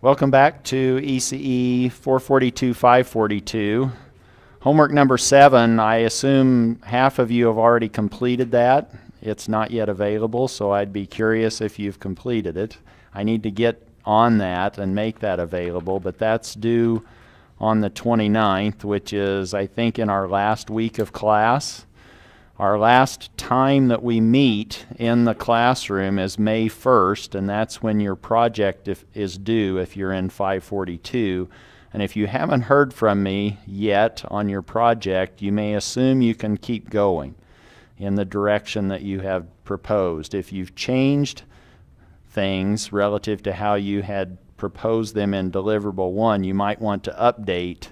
Welcome back to ECE 442-542. Homework number 7, I assume half of you have already completed that. It's not yet available, so I'd be curious if you've completed it. I need to get on that and make that available, but that's due on the 29th, which is, I think, in our last week of class. Our last time that we meet in the classroom is May 1st, and that's when your project is due if you're in 542. And if you haven't heard from me yet on your project, you may assume you can keep going in the direction that you have proposed. If you've changed things relative to how you had proposed them in deliverable 1, you might want to update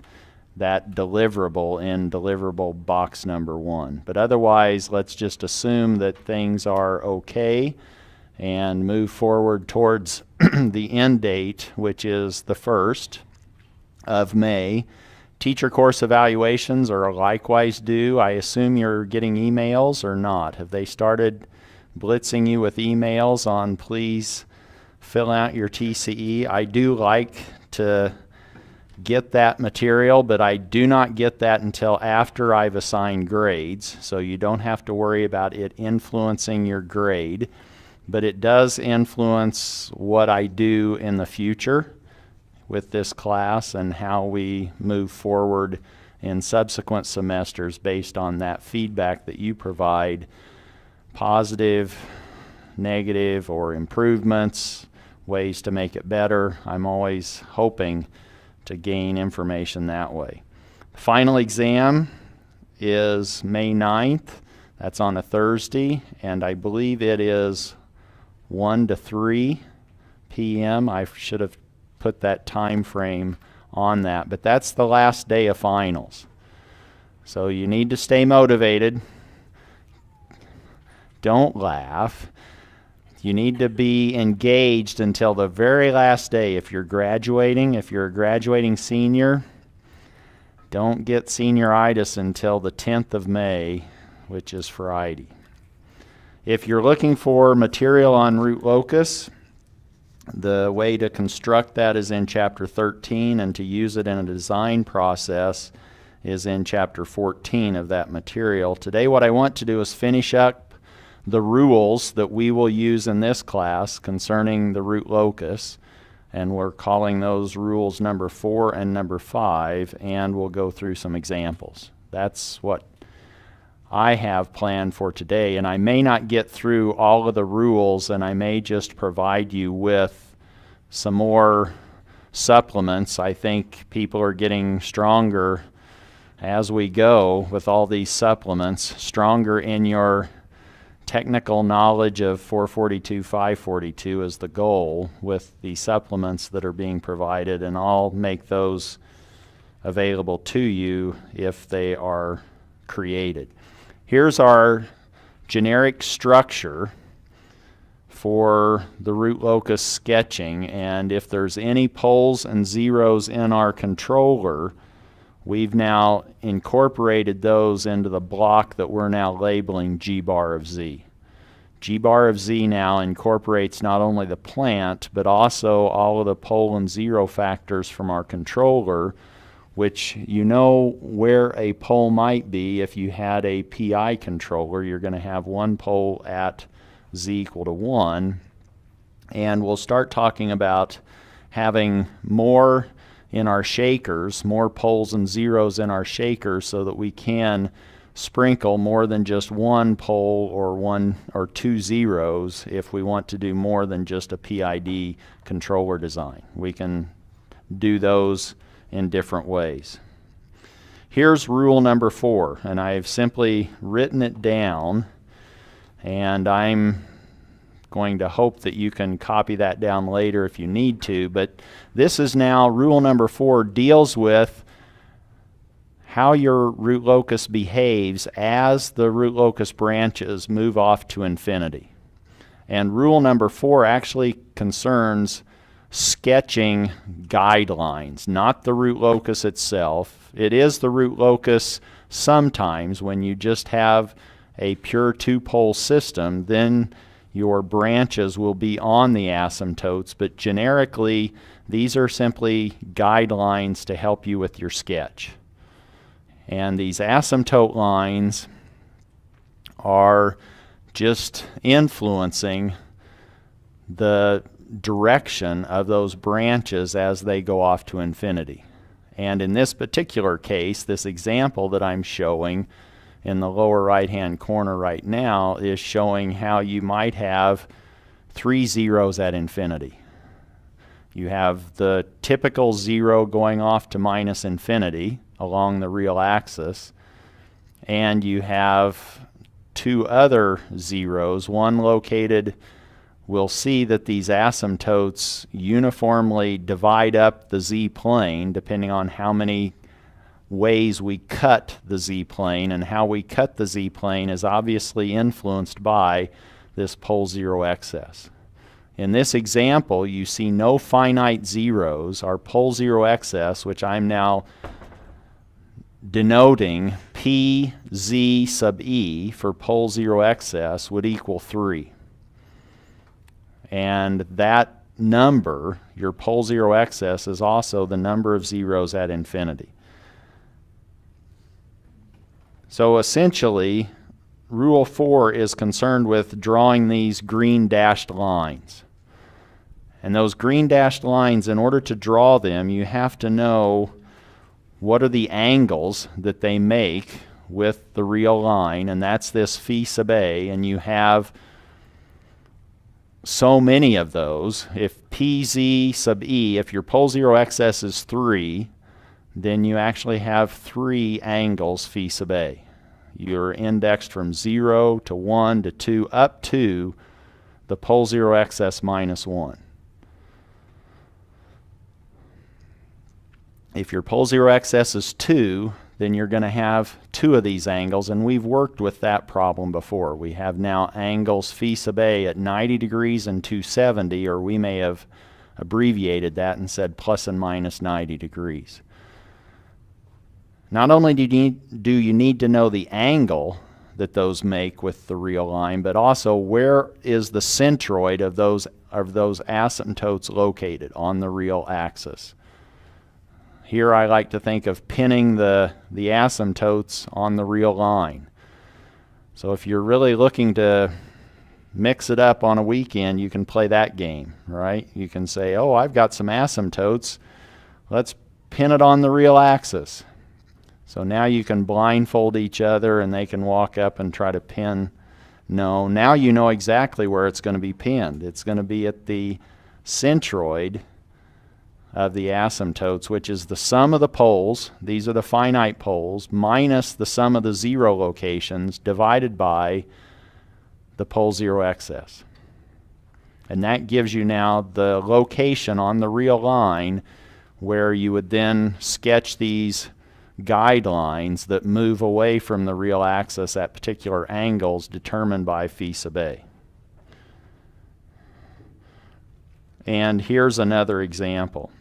that deliverable in deliverable box number 1. But otherwise, let's just assume that things are okay and move forward towards the end date, which is the 1st of May. Teacher course evaluations are likewise due. I assume you're getting emails or not. Have they started blitzing you with emails on please fill out your TCE? I do like to get that material, but I do not get that until after I've assigned grades, so you don't have to worry about it influencing your grade, but it does influence what I do in the future with this class and how we move forward in subsequent semesters based on that feedback that you provide, positive, negative, or improvements, ways to make it better. I'm always hoping to gain information that way. The final exam is May 9th. That's on a Thursday, and I believe it is 1 to 3 p.m. I should have put that time frame on that, but that's the last day of finals. So you need to stay motivated. Don't laugh. You need to be engaged until the very last day. If you're graduating, if you're a graduating senior, don't get senioritis until the 10th of May, which is Friday. If you're looking for material on root locus, the way to construct that is in Chapter 13, and to use it in a design process is in Chapter 14 of that material. Today what I want to do is finish up the rules that we will use in this class concerning the root locus, and we're calling those rules number 4 and number 5, and we'll go through some examples. That's what I have planned for today, and I may not get through all of the rules, and I may just provide you with some more supplements. I think people are getting stronger as we go with all these supplements, stronger in your technical knowledge of 442, 542 is the goal with the supplements that are being provided, and I'll make those available to you if they are created. Here's our generic structure for the root locus sketching, and if there's any poles and zeros in our controller, we've now incorporated those into the block that we're now labeling G bar of Z. G bar of Z now incorporates not only the plant, but also all of the pole and zero factors from our controller, which you know where a pole might be. If you had a PI controller, you're going to have one pole at Z equal to 1. And we'll start talking about having more in our shakers, more poles and zeros in our shakers, so that we can sprinkle more than just one pole or one or two zeros if we want to do more than just a PID controller design. We can do those in different ways. Here's rule number 4, and I've simply written it down, and I'm going to hope that you can copy that down later if you need to, but this is now rule number 4, deals with how your root locus behaves as the root locus branches move off to infinity. And rule number 4 actually concerns sketching guidelines, not the root locus itself. It is the root locus sometimes when you just have a pure two-pole system. Then your branches will be on the asymptotes, but generically these are simply guidelines to help you with your sketch. And these asymptote lines are just influencing the direction of those branches as they go off to infinity. And in this particular case, this example that I'm showing in the lower right hand corner right now is showing how you might have 3 zeros at infinity. You have the typical 0 going off to minus infinity along the real axis, and you have 2 other zeros, one located. We'll see that these asymptotes uniformly divide up the z-plane depending on how many ways we cut the z-plane, and how we cut the z-plane is obviously influenced by this pole zero excess. In this example, you see no finite zeros. Our pole zero excess, which I'm now denoting PZ sub E for pole zero excess, would equal 3. And that number, your pole zero excess, is also the number of zeros at infinity. So essentially, Rule 4 is concerned with drawing these green dashed lines. And those green dashed lines, in order to draw them, you have to know what are the angles that they make with the real line, and that's this phi sub a, and you have so many of those. If PZ sub E, if your pole zero excess is 3, then you actually have 3 angles phi sub a. You're indexed from 0 to 1 to 2 up to the pole zero excess minus 1. If your pole zero excess is 2, then you're going to have 2 of these angles, and we've worked with that problem before. We have now angles phi sub a at 90 degrees and 270, or we may have abbreviated that and said plus and minus 90 degrees. Not only do you need to know the angle that those make with the real line, but also where is the centroid of those asymptotes located on the real axis. Here I like to think of pinning the asymptotes on the real line. So if you're really looking to mix it up on a weekend, you can play that game, right? You can say, oh, I've got some asymptotes. Let's pin it on the real axis. So now you can blindfold each other and they can walk up and try to pin. No, now you know exactly where it's going to be pinned. It's going to be at the centroid of the asymptotes, which is the sum of the poles, these are the finite poles, minus the sum of the 0 locations divided by the pole zero excess. And that gives you now the location on the real line where you would then sketch these guidelines that move away from the real axis at particular angles determined by phi sub a. And here's another example.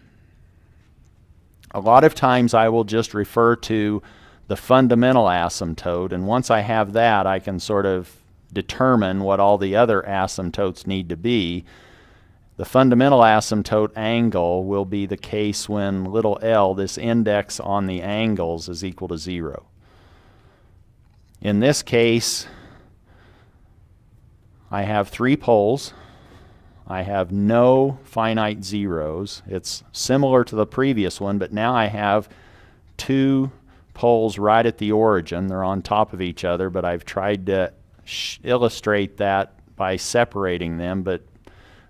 A lot of times I will just refer to the fundamental asymptote, and once I have that, I can sort of determine what all the other asymptotes need to be. The fundamental asymptote angle will be the case when little l, this index on the angles, is equal to 0. In this case, I have 3 poles. I have no finite zeros. It's similar to the previous one, but now I have 2 poles right at the origin. They're on top of each other, but I've tried to illustrate that by separating them, but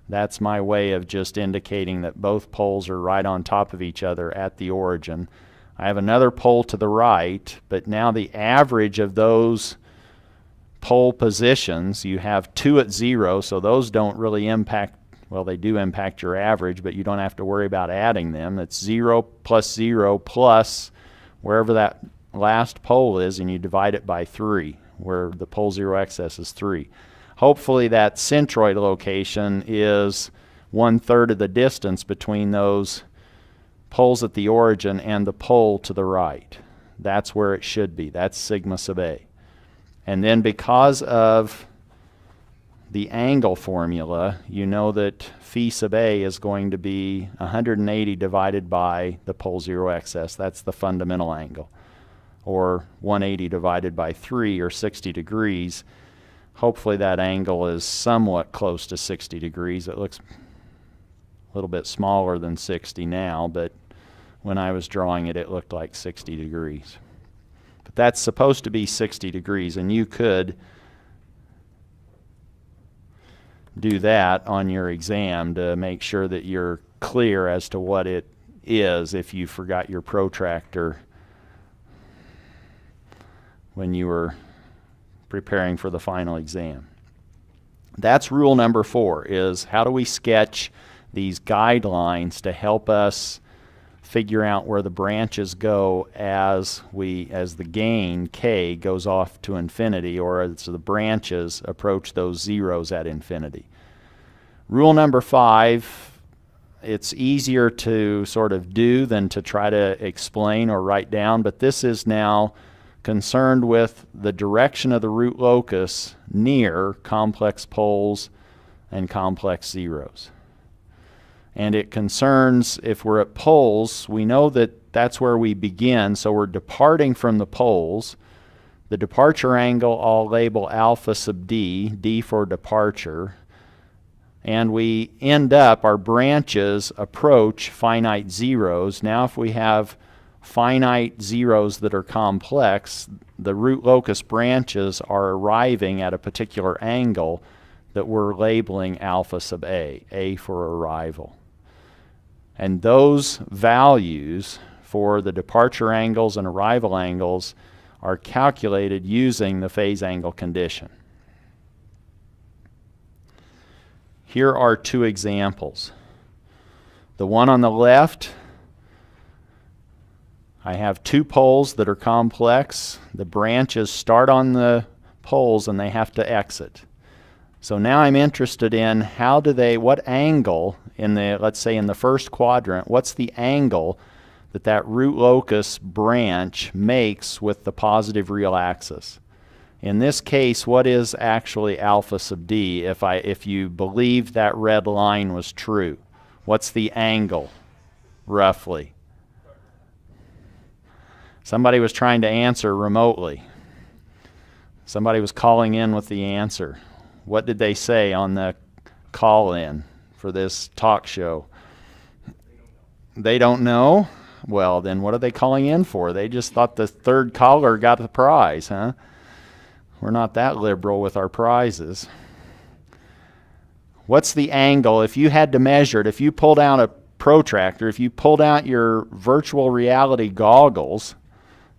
that's my way of just indicating that both poles are right on top of each other at the origin. I have another pole to the right, but now the average of those pole positions, you have 2 at 0, so those don't really impact, well, they do impact your average, but you don't have to worry about adding them. It's 0 plus wherever that last pole is, and you divide it by 3, where the pole zero excess is 3. Hopefully that centroid location is 1/3 of the distance between those poles at the origin and the pole to the right. That's where it should be. That's sigma sub a. And then because of the angle formula, you know that phi sub A is going to be 180 divided by the pole 0 excess. That's the fundamental angle. Or 180 divided by 3, or 60 degrees. Hopefully that angle is somewhat close to 60 degrees. It looks a little bit smaller than 60 now, but when I was drawing it, it looked like 60 degrees. But that's supposed to be 60 degrees, and you could do that on your exam to make sure that you're clear as to what it is if you forgot your protractor when you were preparing for the final exam. That's rule number 4, is how do we sketch these guidelines to help us figure out where the branches go as the gain, k, goes off to infinity, or as the branches approach those zeros at infinity. Rule number 5, it's easier to sort of do than to try to explain or write down, but this is now concerned with the direction of the root locus near complex poles and complex zeros. And it concerns, if we're at poles, we know that that's where we begin, so we're departing from the poles. The departure angle I'll label alpha sub d, d for departure, and we end up, our branches approach finite zeros. Now if we have finite zeros that are complex, the root locus branches are arriving at a particular angle that we're labeling alpha sub a for arrival. And those values for the departure angles and arrival angles are calculated using the phase angle condition. Here are 2 examples. The one on the left, I have 2 poles that are complex. The branches start on the poles and they have to exit. So now I'm interested in what angle in the, let's say in the first quadrant, what's the angle that root locus branch makes with the positive real axis? In this case, what is actually alpha sub d if you believe that red line was true? What's the angle, roughly? Somebody was trying to answer remotely. Somebody was calling in with the answer. What did they say on the call-in for this talk show? They don't know? Well, then what are they calling in for? They just thought the third caller got the prize, huh? We're not that liberal with our prizes. What's the angle? If you had to measure it, if you pulled out a protractor, if you pulled out your virtual reality goggles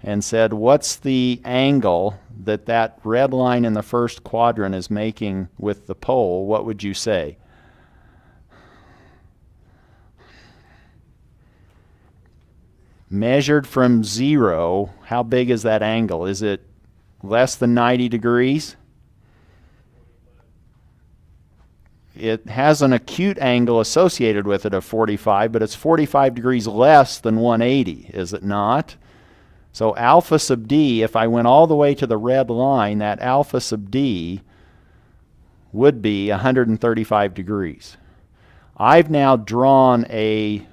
and said, what's the angle that red line in the first quadrant is making with the pole, what would you say? Measured from 0, how big is that angle? Is it less than 90 degrees? It has an acute angle associated with it of 45, but it's 45 degrees less than 180, is it not? So alpha sub d, if I went all the way to the red line, that alpha sub d would be 135 degrees. I've now drawn a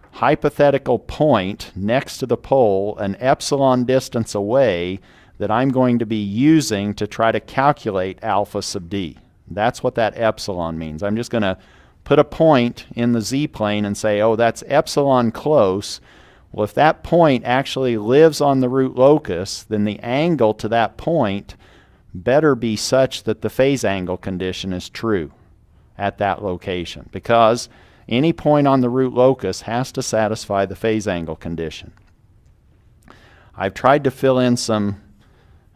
hypothetical point next to the pole, an epsilon distance away, that I'm going to be using to try to calculate alpha sub d. That's what that epsilon means. I'm just going to put a point in the z-plane and say, oh, that's epsilon close. Well, if that point actually lives on the root locus, then the angle to that point better be such that the phase angle condition is true at that location, because any point on the root locus has to satisfy the phase angle condition. I've tried to fill in some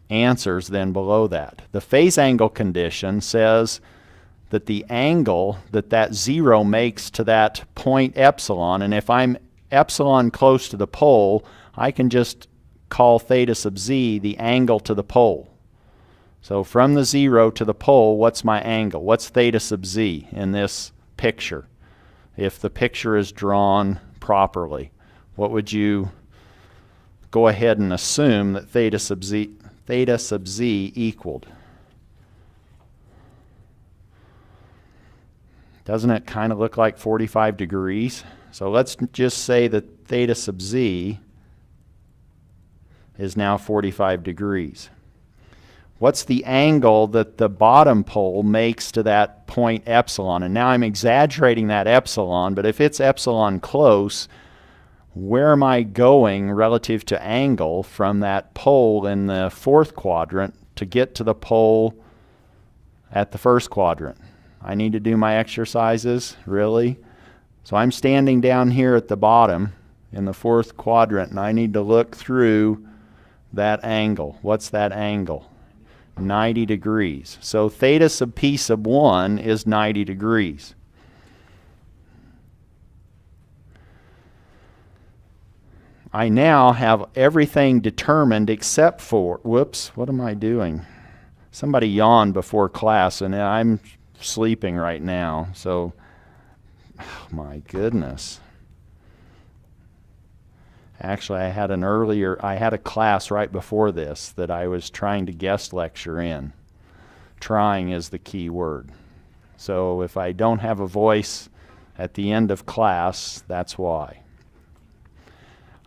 answers then below that. The phase angle condition says that the angle that 0 makes to that point epsilon, and if I'm epsilon close to the pole, I can just call theta sub z the angle to the pole. So from the 0 to the pole, what's my angle? What's theta sub z in this picture? If the picture is drawn properly, what would you go ahead and assume that theta sub z equaled? Doesn't it kind of look like 45 degrees? So let's just say that theta sub z is now 45 degrees. What's the angle that the bottom pole makes to that point epsilon? And now I'm exaggerating that epsilon, but if it's epsilon close, where am I going relative to angle from that pole in the fourth quadrant to get to the pole at the first quadrant? I need to do my exercises, really? So I'm standing down here at the bottom in the fourth quadrant, and I need to look through that angle. What's that angle? 90 degrees. So theta sub p sub 1 is 90 degrees. I now have everything determined except for, whoops, what am I doing? Somebody yawned before class, and I'm sleeping right now, so, oh my goodness. Actually, I had a class right before this that I was trying to guest lecture in. Trying is the key word. So if I don't have a voice at the end of class, that's why.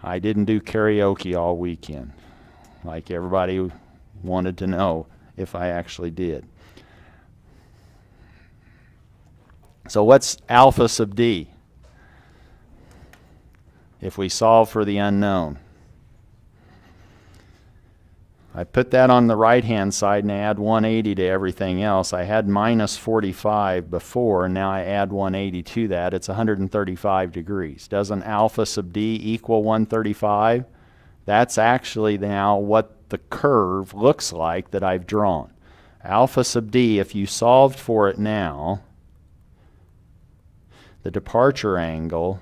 I didn't do karaoke all weekend, like everybody wanted to know if I actually did. So what's alpha sub d if we solve for the unknown? I put that on the right-hand side and I add 180 to everything else. I had minus 45 before, and now I add 180 to that. It's 135 degrees. Doesn't alpha sub d equal 135? That's actually now what the curve looks like that I've drawn. Alpha sub d, if you solved for it now, the departure angle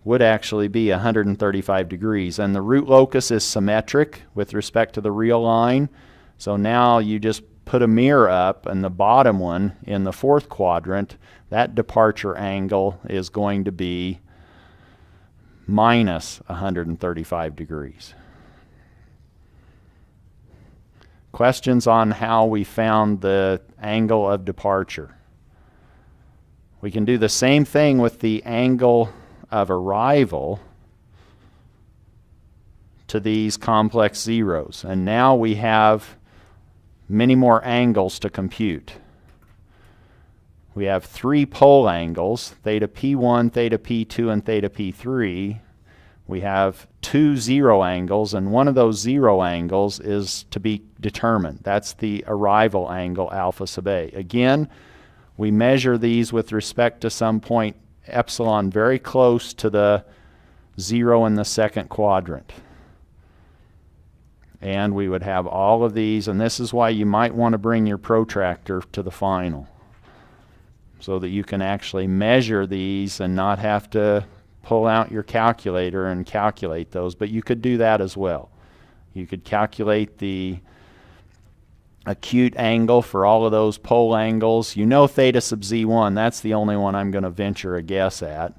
would actually be 135 degrees. And the root locus is symmetric with respect to the real line. So now you just put a mirror up, and the bottom one in the fourth quadrant, that departure angle is going to be minus 135 degrees. Questions on how we found the angle of departure? We can do the same thing with the angle of arrival to these complex zeros. And now we have many more angles to compute. We have 3 pole angles, theta p1, theta p2, and theta p3. We have 2 zero angles, and one of those zero angles is to be determined. That's the arrival angle, alpha sub a. Again, we measure these with respect to some point epsilon very close to the 0 in the second quadrant. And we would have all of these, and this is why you might want to bring your protractor to the final, so that you can actually measure these and not have to pull out your calculator and calculate those. But you could do that as well. You could calculate the acute angle for all of those pole angles. You know theta sub z1, that's the only one I'm going to venture a guess at.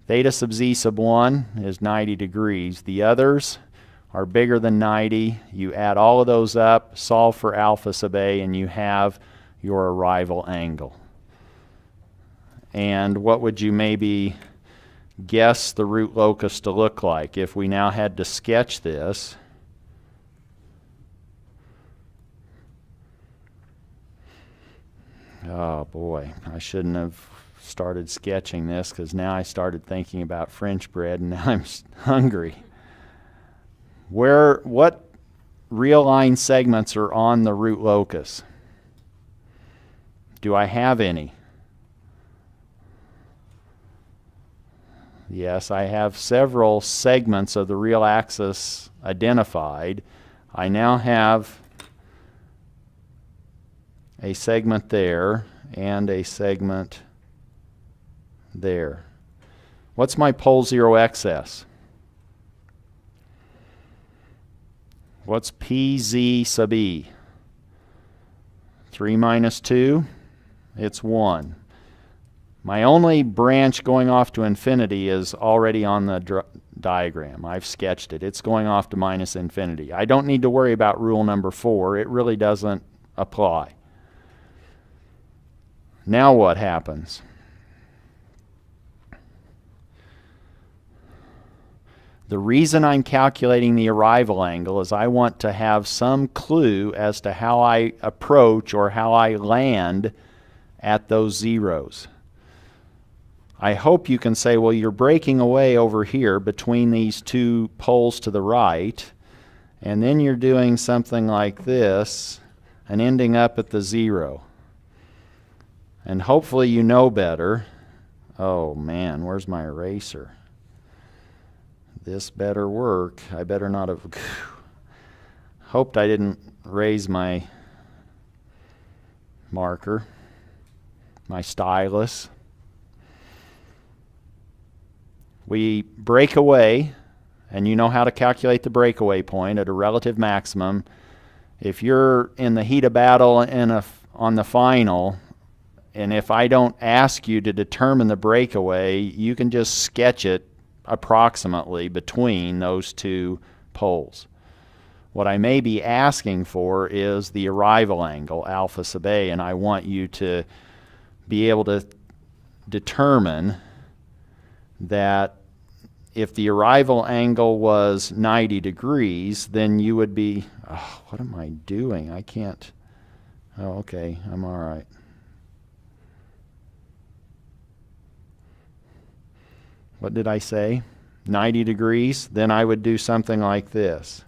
Theta sub z sub 1 is 90 degrees. The others are bigger than 90. You add all of those up, solve for alpha sub a, and you have your arrival angle. And what would you maybe guess the root locus to look like if we now had to sketch this? Oh boy, I shouldn't have started sketching this, because now I started thinking about French bread and now I'm hungry. What real line segments are on the root locus? Do I have any? Yes, I have several segments of the real axis identified. I now have a segment there and a segment there. What's my pole 0 excess? What's pz sub e? 3 minus 2? It's 1. My only branch going off to infinity is already on the diagram. I've sketched it. It's going off to minus infinity. I don't need to worry about rule number 4. It really doesn't apply. Now what happens? The reason I'm calculating the arrival angle is I want to have some clue as to how I approach or how I land at those zeros. I hope you can say, well, you're breaking away over here between these two poles to the right, and then you're doing something like this and ending up at the 0. And hopefully you know better. Oh man, where's my eraser? This better work. I better not have hoped I didn't raise my marker, my stylus. We break away, and you know how to calculate the breakaway point at a relative maximum. If you're in the heat of battle on the final, and if I don't ask you to determine the breakaway, you can just sketch it approximately between those two poles. What I may be asking for is the arrival angle, alpha sub A, and I want you to be able to determine that if the arrival angle was 90 degrees, then you would be, oh, what am I doing? I can't, oh, okay, I'm all right. What did I say? 90 degrees? Then I would do something like this.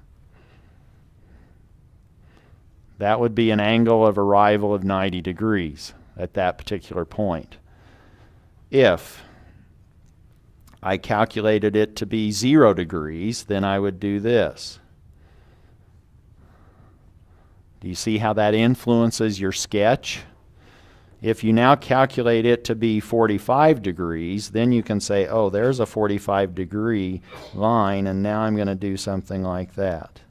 That would be an angle of arrival of 90 degrees at that particular point. If I calculated it to be 0 degrees, then I would do this. Do you see how that influences your sketch? If you now calculate it to be 45 degrees, then you can say, oh, there's a 45 degree line, and now I'm going to do something like that.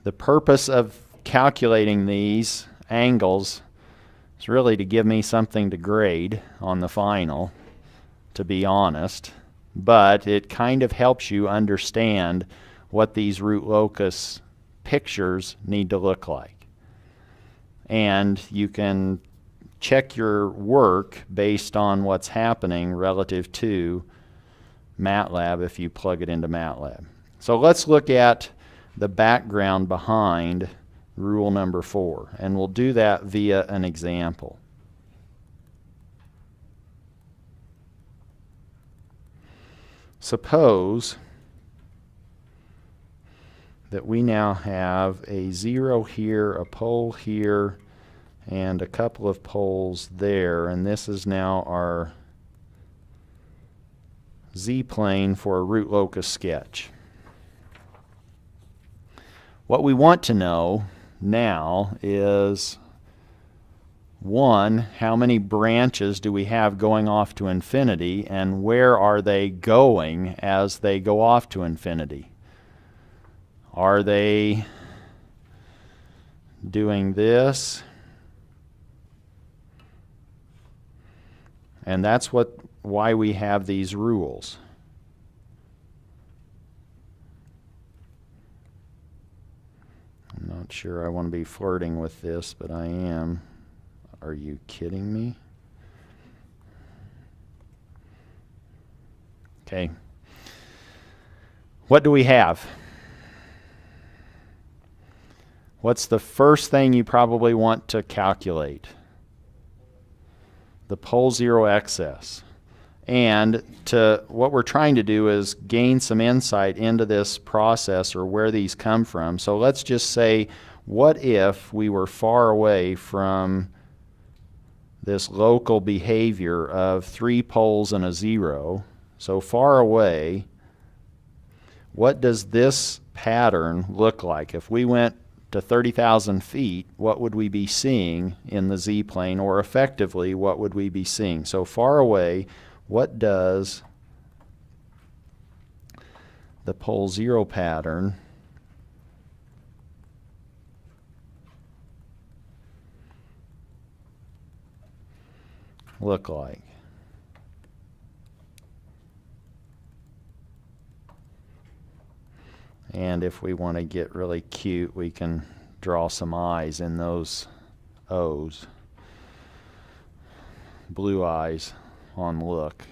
The purpose of calculating these angles is really to give me something to grade on the final, to be honest, but it kind of helps you understand what these root locus pictures need to look like. And you can check your work based on what's happening relative to MATLAB if you plug it into MATLAB. So let's look at the background behind rule number 4, and we'll do that via an example. Suppose that we now have a 0 here, a pole here, and a couple of poles there, and this is now our z-plane for a root locus sketch. What we want to know now is, 1, how many branches do we have going off to infinity, and where are they going as they go off to infinity? Are they doing this? And that's why we have these rules. I'm not sure I want to be flirting with this, but I am. Are you kidding me? Okay. What do we have? What's the first thing you probably want to calculate? The pole 0 excess. And what we're trying to do is gain some insight into this process or where these come from. So let's just say, what if we were far away from this local behavior of 3 poles and a 0? So far away, what does this pattern look like? If we went to 30,000 feet, what would we be seeing in the z-plane, or effectively, what would we be seeing? So far away, what does the pole 0 pattern look like? And if we want to get really cute, we can draw some eyes in those O's. Blue eyes on look.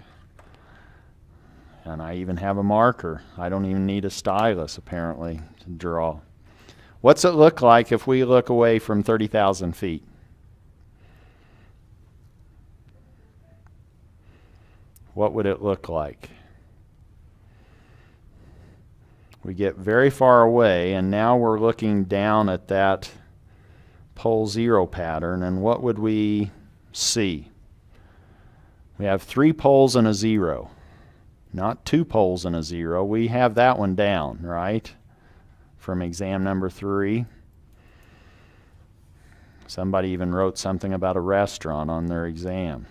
And I even have a marker. I don't even need a stylus, apparently, to draw. What's it look like if we look away from 30,000 feet? What would it look like? We get very far away, and now we're looking down at that pole zero pattern, and what would we see? We have 3 poles and a 0. Not 2 poles and a 0. We have that one down, right? From exam number 3. Somebody even wrote something about a restaurant on their exam.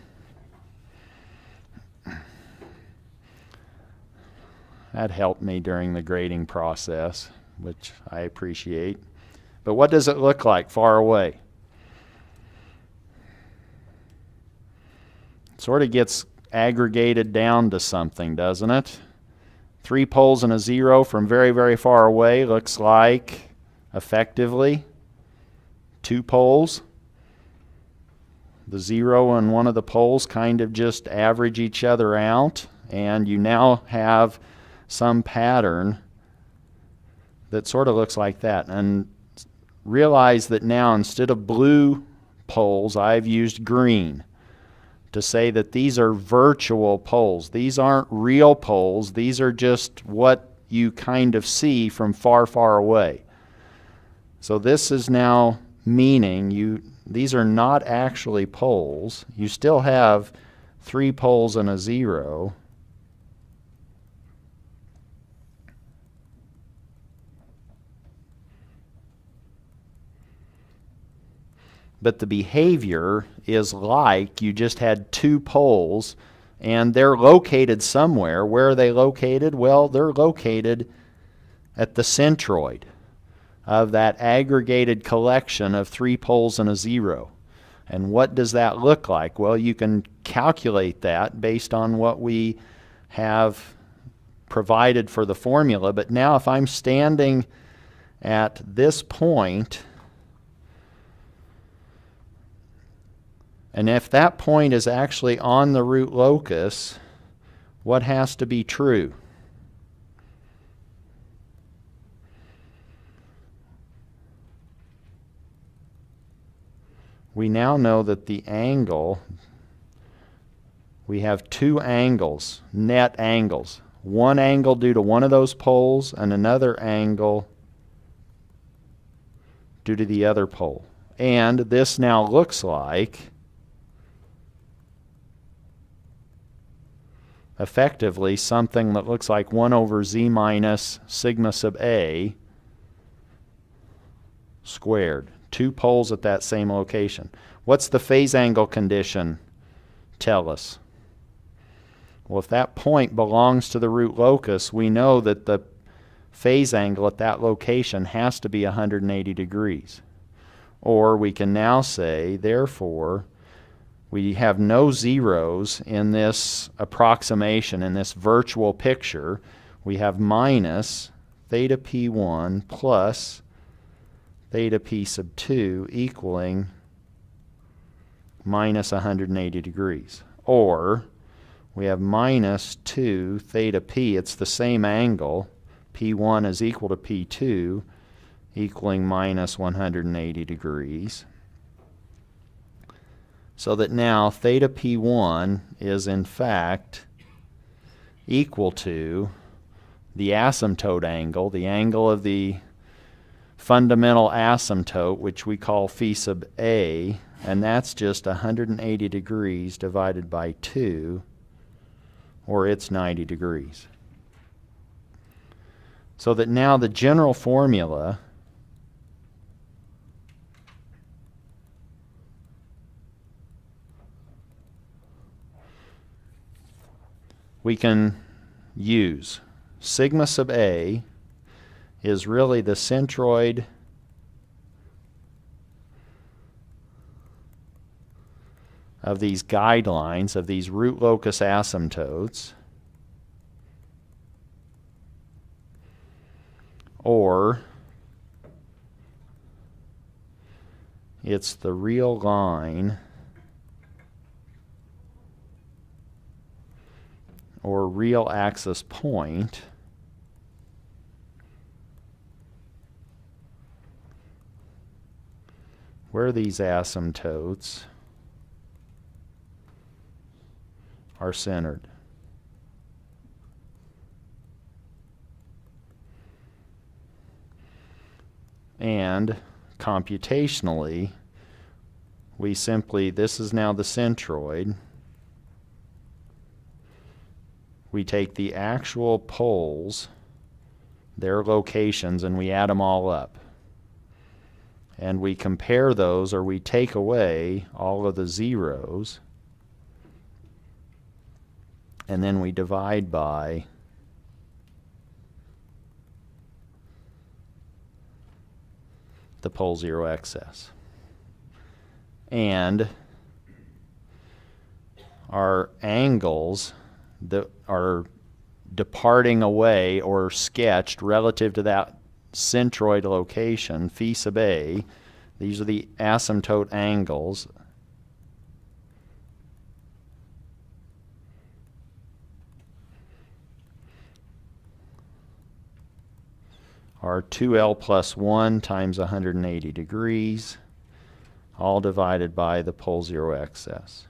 That helped me during the grading process, which I appreciate. But what does it look like far away? It sort of gets aggregated down to something, doesn't it? 3 poles and a 0 from very, very far away looks like, effectively, 2 poles. The 0 and one of the poles kind of just average each other out, and you now have some pattern that sort of looks like that. And realize that now instead of blue poles, I've used green to say that these are virtual poles. These aren't real poles. These are just what you kind of see from far, far away. So this is now meaning these are not actually poles. You still have 3 poles and a 0. But the behavior is like you just had 2 poles, and they're located somewhere. Where are they located? Well, they're located at the centroid of that aggregated collection of 3 poles and a 0. And what does that look like? Well, you can calculate that based on what we have provided for the formula. But now if I'm standing at this point, and if that point is actually on the root locus, what has to be true? We now know that the angle, we have 2 angles, net angles. One angle due to one of those poles and another angle due to the other pole. And this now looks like effectively something that looks like 1 over z minus sigma sub a squared. 2 poles at that same location. What's the phase angle condition tell us? Well, if that point belongs to the root locus, we know that the phase angle at that location has to be 180 degrees. Or we can now say, therefore, we have no zeros in this approximation, in this virtual picture. We have minus theta p1 plus theta p sub 2 equaling minus 180 degrees. Or we have minus 2 theta p. It's the same angle. P1 is equal to P2 equaling minus 180 degrees. So that now theta P1 is in fact equal to the asymptote angle, the angle of the fundamental asymptote, which we call phi sub a, and that's just 180 degrees divided by 2, or it's 90 degrees. So that now the general formula we can use sigma sub a is really the centroid of these guidelines, of these root locus asymptotes. or it's the real line or real axis point where these asymptotes are centered. And computationally, we simply, this is now the centroid. We take the actual poles, their locations, and we add them all up. And we compare those, or we take away all of the zeros, and then we divide by the pole zero excess. And our angles that are departing away or sketched relative to that centroid location, phi sub a, these are the asymptote angles. Are 2L plus 1 times 180 degrees, all divided by the pole zero excess.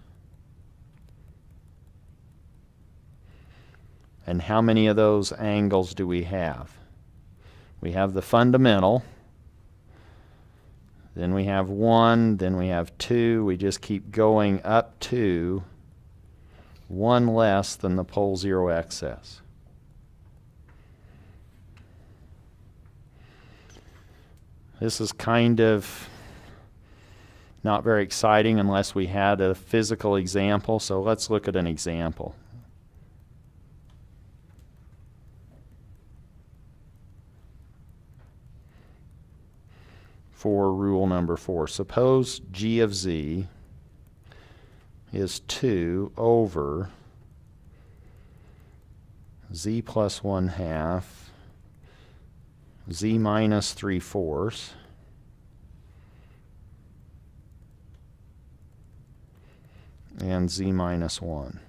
And how many of those angles do we have? We have the fundamental, then we have 1, then we have 2, we just keep going up to 1 less than the pole zero excess. This is kind of not very exciting unless we had a physical example, so let's look at an example. For rule number 4, suppose g of z is 2 over z plus 1/2 z minus 3/4 and z minus 1.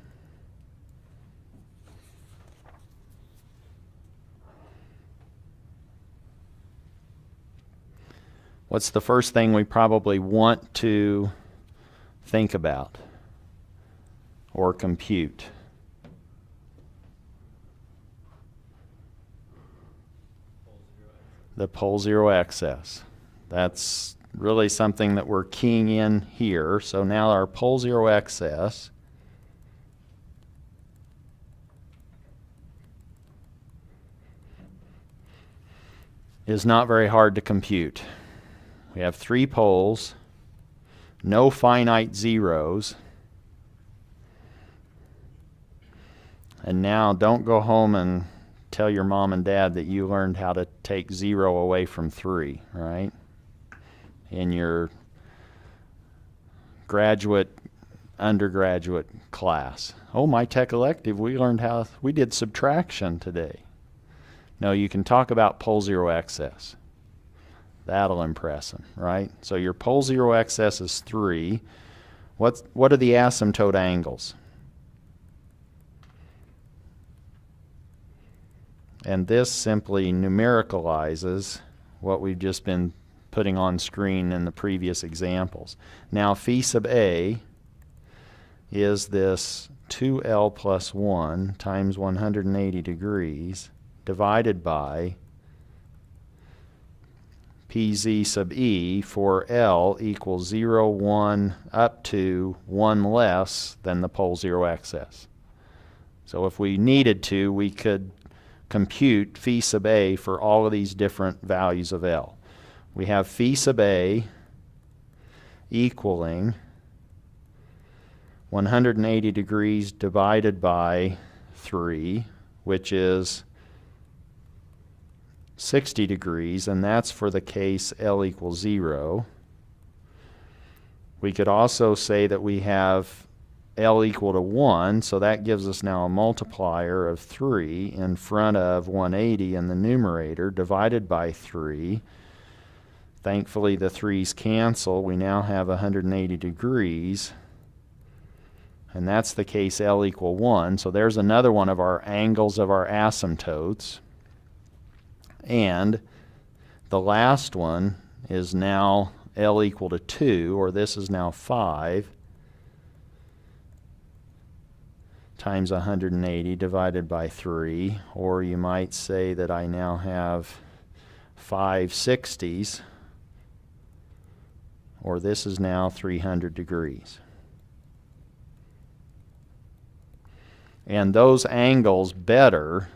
What's the first thing we probably want to think about or compute? The pole zero excess. That's really something that we're keying in here. So now our pole zero excess is not very hard to compute. We have 3 poles, no finite zeros, and now don't go home and tell your mom and dad that you learned how to take 0 away from 3, right? In your graduate, undergraduate class. Oh, my tech elective, we learned we did subtraction today. No, you can talk about pole zero excess. That'll impress them, right? So your pole zero excess is 3. What are the asymptote angles? And this simply numericalizes what we've just been putting on screen in the previous examples. Now phi sub a is this 2L plus 1 times 180 degrees divided by pz sub e for L equals 0, 1, up to 1 less than the pole zero excess. So if we needed to, we could compute phi sub a for all of these different values of L. We have phi sub a equaling 180 degrees divided by 3, which is 60 degrees, and that's for the case L equals 0. We could also say that we have L equal to 1, so that gives us now a multiplier of 3 in front of 180 in the numerator, divided by 3. Thankfully, the 3's cancel. We now have 180 degrees. And that's the case L equal 1. So there's another one of our angles of our asymptotes. And the last one is now L equal to 2, or this is now 5, times 180 divided by 3. Or you might say that I now have 5 60s, or this is now 300 degrees. And those angles better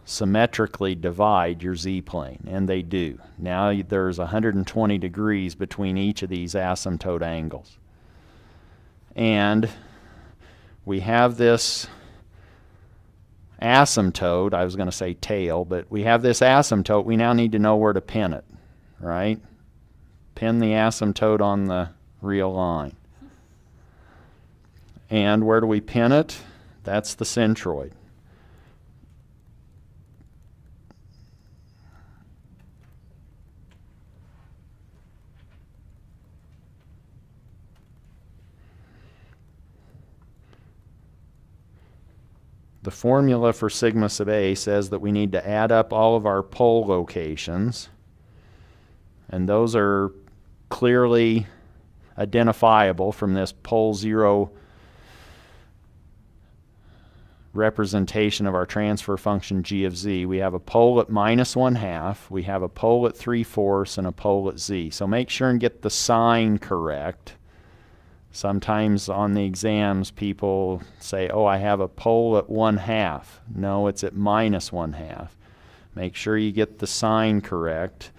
symmetrically divide your z-plane, and they do. Now there's 120 degrees between each of these asymptote angles. And we have this asymptote, I was going to say tail, but we have this asymptote. We now need to know where to pin it, right? Pin the asymptote on the real line. And where do we pin it? That's the centroid. The formula for sigma sub A says that we need to add up all of our pole locations, and those are clearly identifiable from this pole 0 representation of our transfer function g of z. We have a pole at -1/2, we have a pole at 3/4, and a pole at z. So make sure and get the sign correct. Sometimes on the exams people say, oh, I have a pole at 1/2. No, it's at -1/2. Make sure you get the sign correct.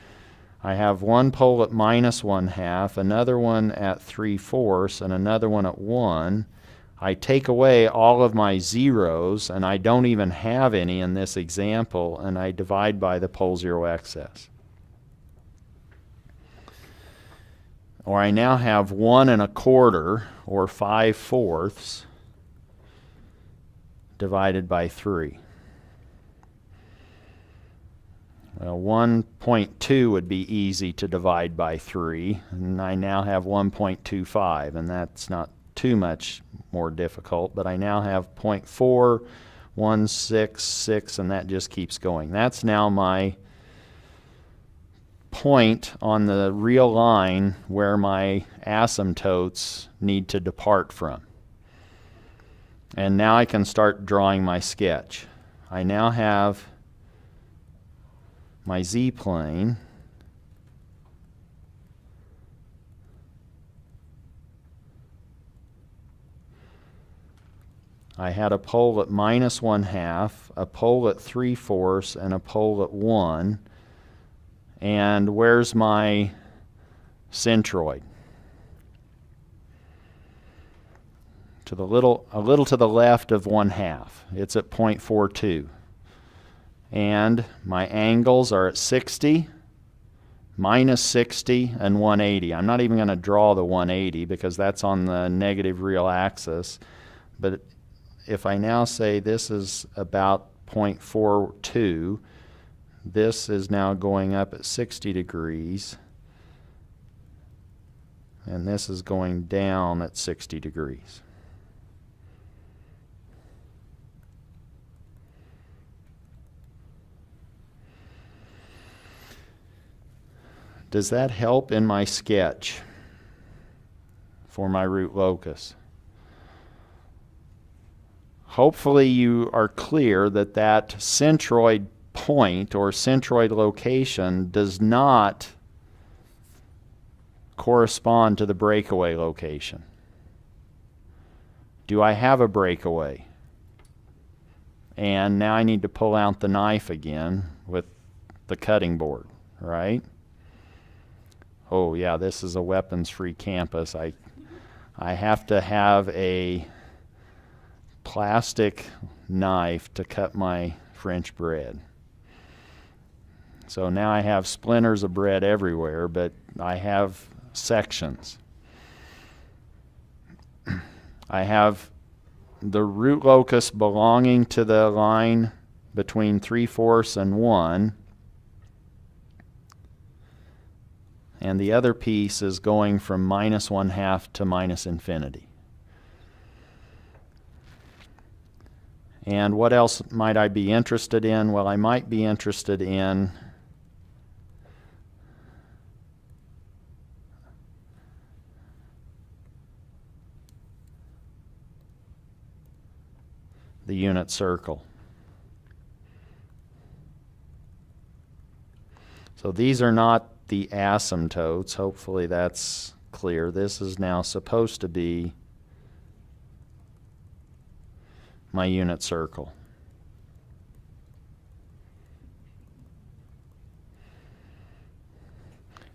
I have one pole at -1/2, another one at 3/4, and another one at 1. I take away all of my zeros, and I don't even have any in this example, and I divide by the pole 0 excess. Or I now have 1 1/4, or 5/4, divided by 3. Well, 1.2 would be easy to divide by 3, and I now have 1.25, and that's not too much more difficult, but I now have 0.4, 166, and that just keeps going. That's now my point on the real line where my asymptotes need to depart from. And now I can start drawing my sketch. I now have my z-plane. I had a pole at -1/2, a pole at 3/4, and a pole at 1. And where's my centroid? A little to the left of 1/2. It's at 0.42. And my angles are at 60, -60, and 180. I'm not even going to draw the 180 because that's on the negative real axis. But if I now say this is about 0.42, this is now going up at 60 degrees, and this is going down at 60 degrees. Does that help in my sketch for my root locus? Hopefully you are clear that that centroid point or centroid location does not correspond to the breakaway location. Do I have a breakaway? And now I need to pull out the knife again with the cutting board, right? Oh yeah, this is a weapons-free campus. I have to have a plastic knife to cut my French bread. So now I have splinters of bread everywhere, but I have sections. I have the root locus belonging to the line between 3/4 and 1. And the other piece is going from -1/2 to -infinity. And what else might I be interested in? Well, I might be interested in the unit circle. So these are not the asymptotes. Hopefully that's clear. This is now supposed to be my unit circle.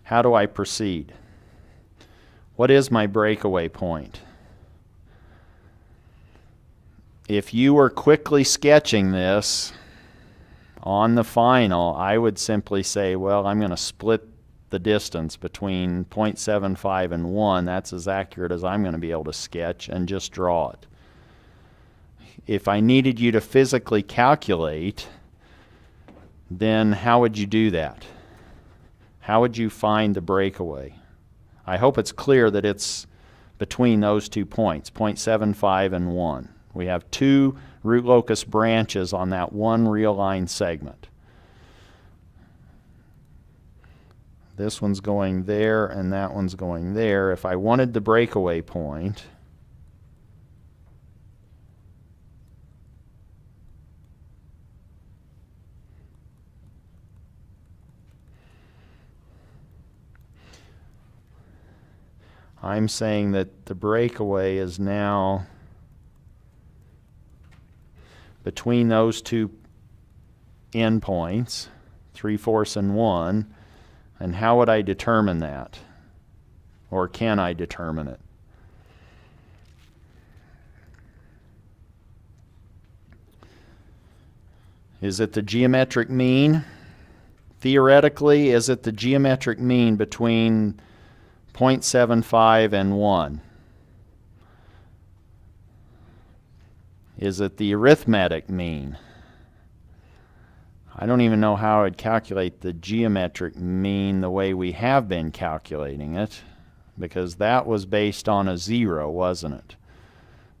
How do I proceed? What is my breakaway point? If you were quickly sketching this on the final, I would simply say, well, I'm going to split the distance between 0.75 and 1. That's as accurate as I'm going to be able to sketch, and just draw it. If I needed you to physically calculate, then how would you do that? How would you find the breakaway? I hope it's clear that it's between those 2 points, 0.75 and 1. We have 2 root locus branches on that one real line segment. This one's going there and that one's going there. If I wanted the breakaway point, I'm saying that the breakaway is now between those 2 endpoints, 3/4 and 1, and how would I determine that? Or can I determine it? Is it the geometric mean? Theoretically, is it the geometric mean between 0.75 and 1? Is it the arithmetic mean? I don't even know how I'd calculate the geometric mean the way we have been calculating it, because that was based on a 0, wasn't it?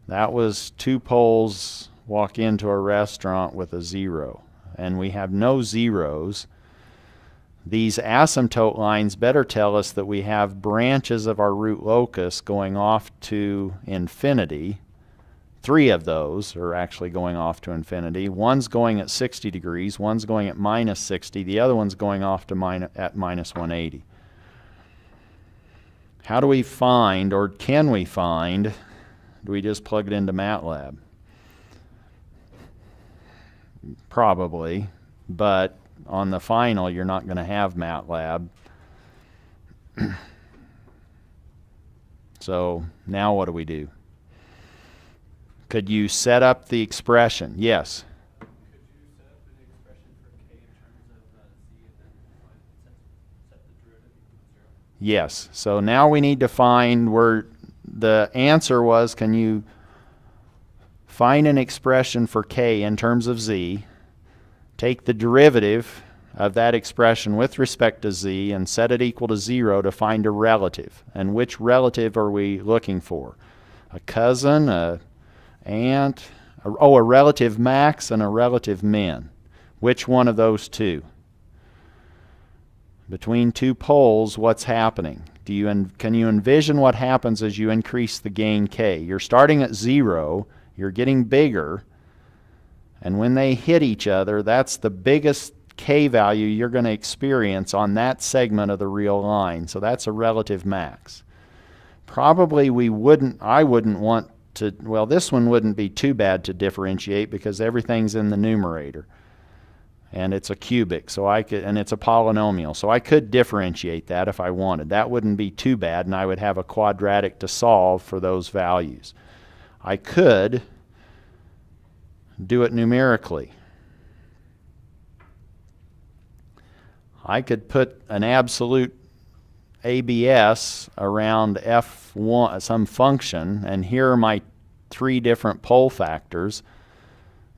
That was 2 poles walk into a restaurant with a 0, and we have no zeros. These asymptote lines better tell us that we have branches of our root locus going off to infinity. 3 of those are actually going off to infinity. One's going at 60 degrees, one's going at -60, the other one's going off to at -180. How do we find, or can we find, do we just plug it into MATLAB? Probably, but on the final you're not going to have MATLAB. So now what do we do? Could you set up the expression? Yes. Could you set up an expression for k in terms of z and then set the derivative equal to 0? Yes. So now we need to find where the answer was. Can you find an expression for k in terms of z, take the derivative of that expression with respect to z and set it equal to 0 to find a relative? And which relative are we looking for? A cousin, a aunt, a relative max and a relative min. Which one of those two? Between 2 poles, what's happening? Can you envision what happens as you increase the gain k? You're starting at 0, you're getting bigger, and when they hit each other, that's the biggest k value you're going to experience on that segment of the real line. So that's a relative max. Probably I wouldn't want to, well, this one wouldn't be too bad to differentiate because everything's in the numerator. And it's a cubic, so and it's a polynomial. So I could differentiate that if I wanted. That wouldn't be too bad, and I would have a quadratic to solve for those values. I could do it numerically. I could put an absolute ABS around f1, some function, and here are my three different pole factors,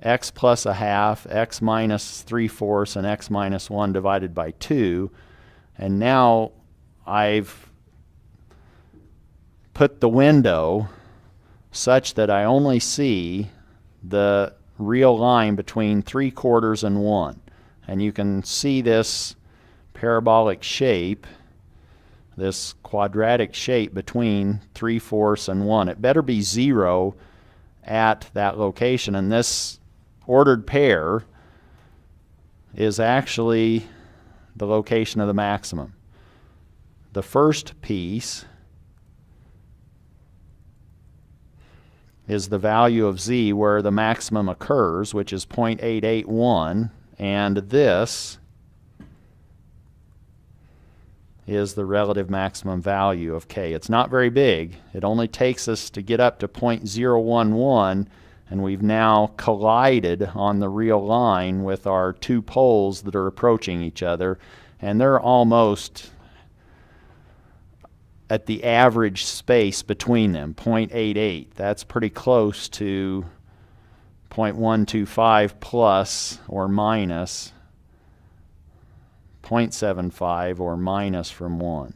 x plus a half, x minus 3/4, and x minus 1 divided by 2. And now I've put the window such that I only see the real line between 3/4 and 1. And you can see this parabolic shape, this quadratic shape between 3/4 and 1. It better be 0 at that location. And this ordered pair is actually the location of the maximum. The first piece is the value of z where the maximum occurs, which is 0.881, and this is the relative maximum value of k. It's not very big. It only takes us to get up to 0.011, and we've now collided on the real line with our two poles that are approaching each other, and they're almost at the average space between them, 0.88. That's pretty close to 0.125 plus or minus 0.75 or minus from 1.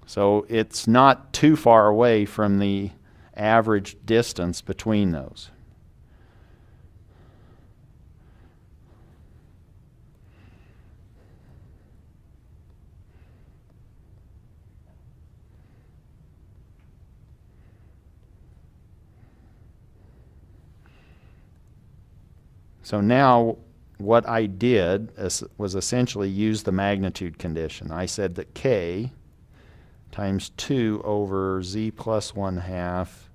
So it's not too far away from the average distance between those. So now what I did was essentially use the magnitude condition. I said that k times 2 over z plus 1/2,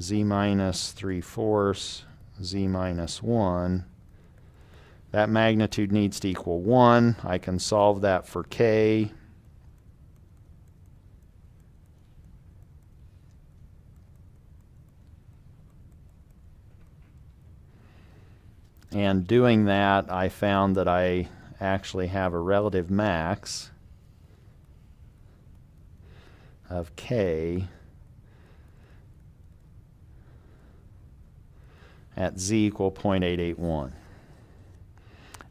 z minus 3/4, z minus 1, that magnitude needs to equal 1. I can solve that for k. And doing that, I found that I actually have a relative max of k at z equal 0.881.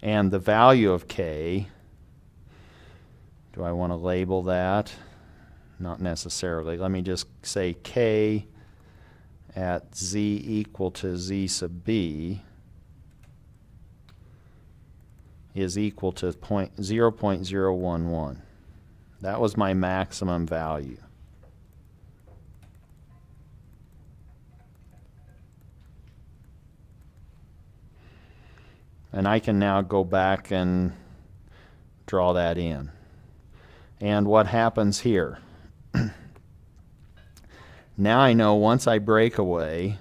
And the value of k, do I want to label that? Not necessarily. Let me just say k at z equal to z sub b is equal to 0.011. That was my maximum value. And I can now go back and draw that in. And what happens here? Now I know once I break away,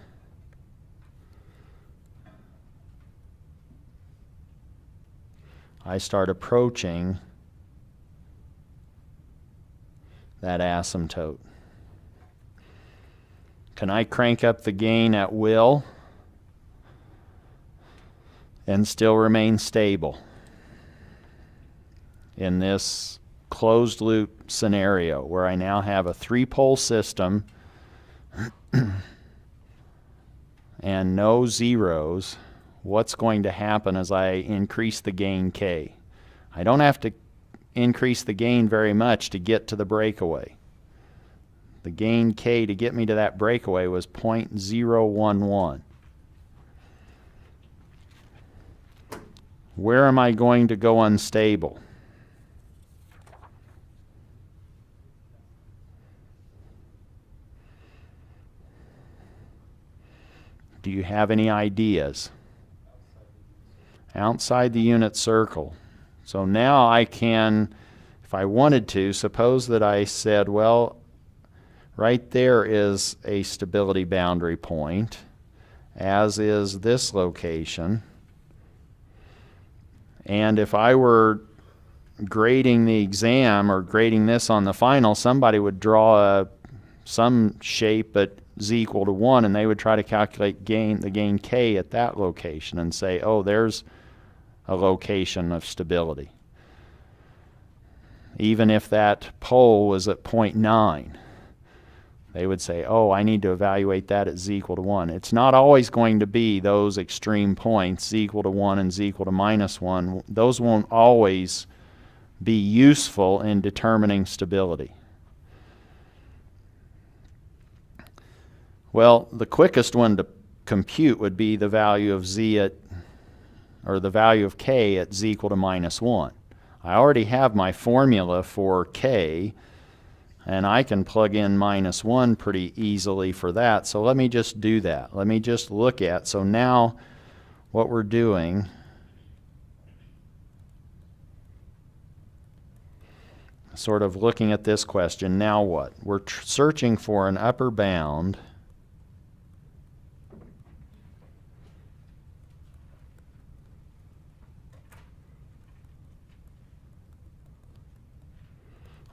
I start approaching that asymptote. Can I crank up the gain at will and still remain stable in this closed loop scenario where I now have a three-pole system and no zeros? What's going to happen as I increase the gain k? I don't have to increase the gain very much to get to the breakaway. The gain k to get me to that breakaway was 0.011. Where am I going to go unstable? Do you have any ideas? Outside the unit circle. So now I can, if I wanted to, suppose that I said, well, right there is a stability boundary point, as is this location. And if I were grading the exam or grading this on the final, somebody would draw some shape at z equal to 1, and they would try to calculate the gain k at that location and say, oh, there's a location of stability. Even if that pole was at 0.9, They would say, oh, I need to evaluate that at z equal to 1. It's not always going to be those extreme points, z equal to 1 and z equal to minus 1. Those won't always be useful in determining stability. Well, the quickest one to compute would be the value of z at, or the value of k at z equal to minus 1. I already have my formula for k, and I can plug in minus 1 pretty easily for that. So let me just do that. Let me just look at, so now what we're doing sort of looking at this question, now what? We're searching for an upper bound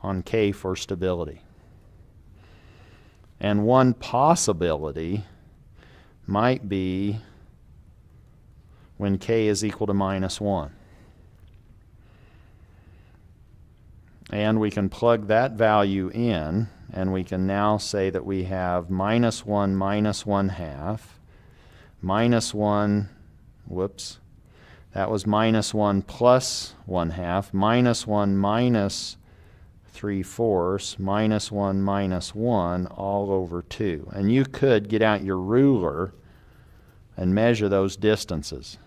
on k for stability. And one possibility might be when k is equal to minus 1. And we can plug that value in, and we can now say that we have minus 1 minus 1/2, minus 1, whoops, that was minus 1 plus 1/2, minus 1 minus 3/4, minus 1 minus 1, all over 2. And you could get out your ruler and measure those distances,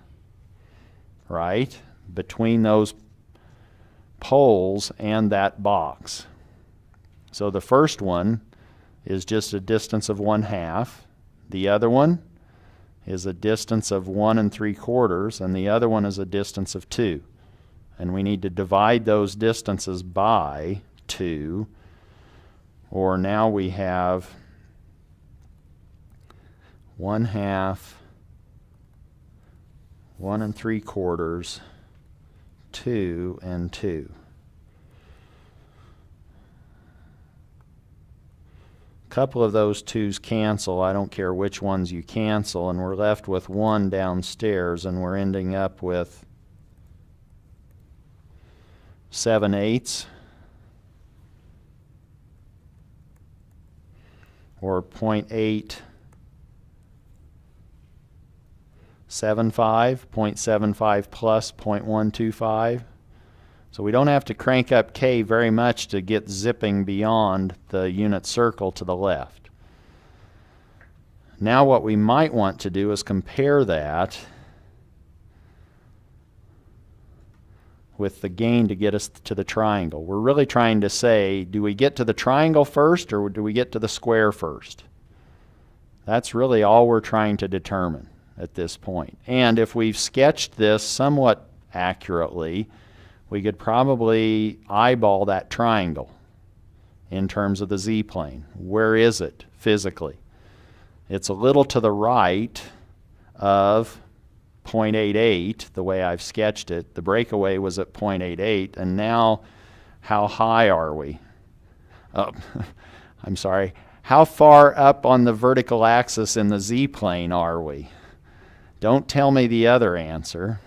right, between those poles and that box. So the first one is just a distance of 1/2. The other one is a distance of 1 3/4, and the other one is a distance of 2. And we need to divide those distances by 2, or now we have 1/2, 1 3/4, 2, and 2. A couple of those 2's cancel. I don't care which ones you cancel, and we're left with 1 downstairs, and we're ending up with 7/8, or 0.875, 0.75 plus 0.125. So we don't have to crank up k very much to get zipping beyond the unit circle to the left. Now what we might want to do is compare that with the gain to get us to the triangle. We're really trying to say, do we get to the triangle first, or do we get to the square first? That's really all we're trying to determine at this point. And if we've sketched this somewhat accurately, we could probably eyeball that triangle in terms of the z-plane. Where is it physically? It's a little to the right of 0.88, the way I've sketched it. The breakaway was at 0.88, and now how high are we? I'm sorry. How far up on the vertical axis in the z-plane are we? Don't tell me the other answer.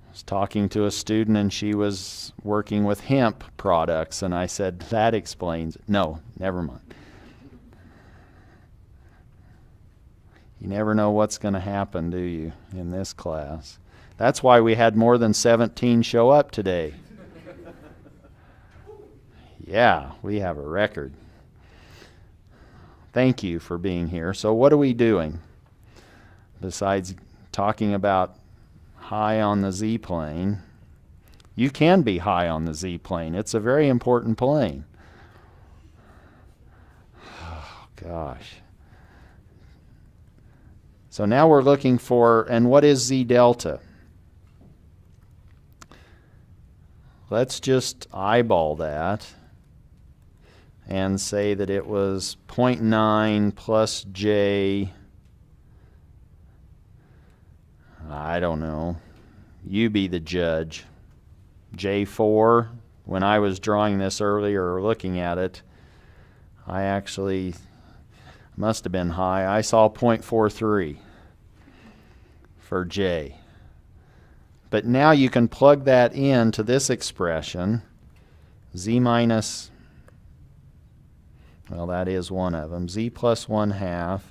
I was talking to a student, and she was working with hemp products, and I said, that explains it. No, never mind. You never know what's going to happen, do you, in this class? That's why we had more than 17 show up today. Yeah, we have a record. Thank you for being here. So what are we doing? Besides talking about high on the z-plane, you can be high on the z-plane. It's a very important plane. Oh, gosh. So now we're looking for, and what is z delta? Let's just eyeball that and say that it was 0.9 plus j, I don't know, you be the judge. J4, when I was drawing this earlier or looking at it, I actually must have been high. I saw 0.43 for j. But now you can plug that into this expression, z minus, Well, that is one of them. Z plus 1/2,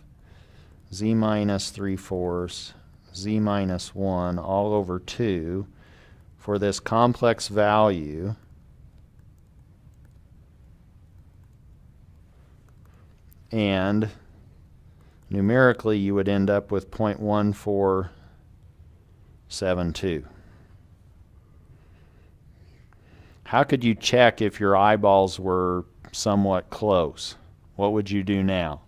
Z minus 3/4, Z minus 1 all over 2 for this complex value and numerically you would end up with 0.1472. How could you check if your eyeballs were somewhat close? What would you do now?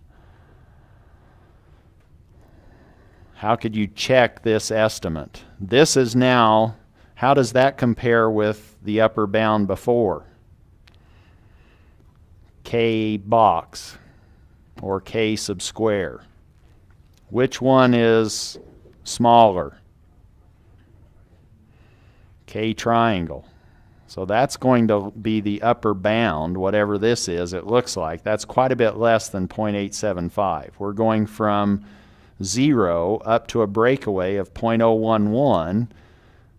How could you check this estimate? This is now, how does that compare with the upper bound before? K box or K sub square. Which one is smaller? K triangle. So that's going to be the upper bound, whatever this is, it looks like. That's quite a bit less than 0.875. We're going from 0 up to a breakaway of 0.011,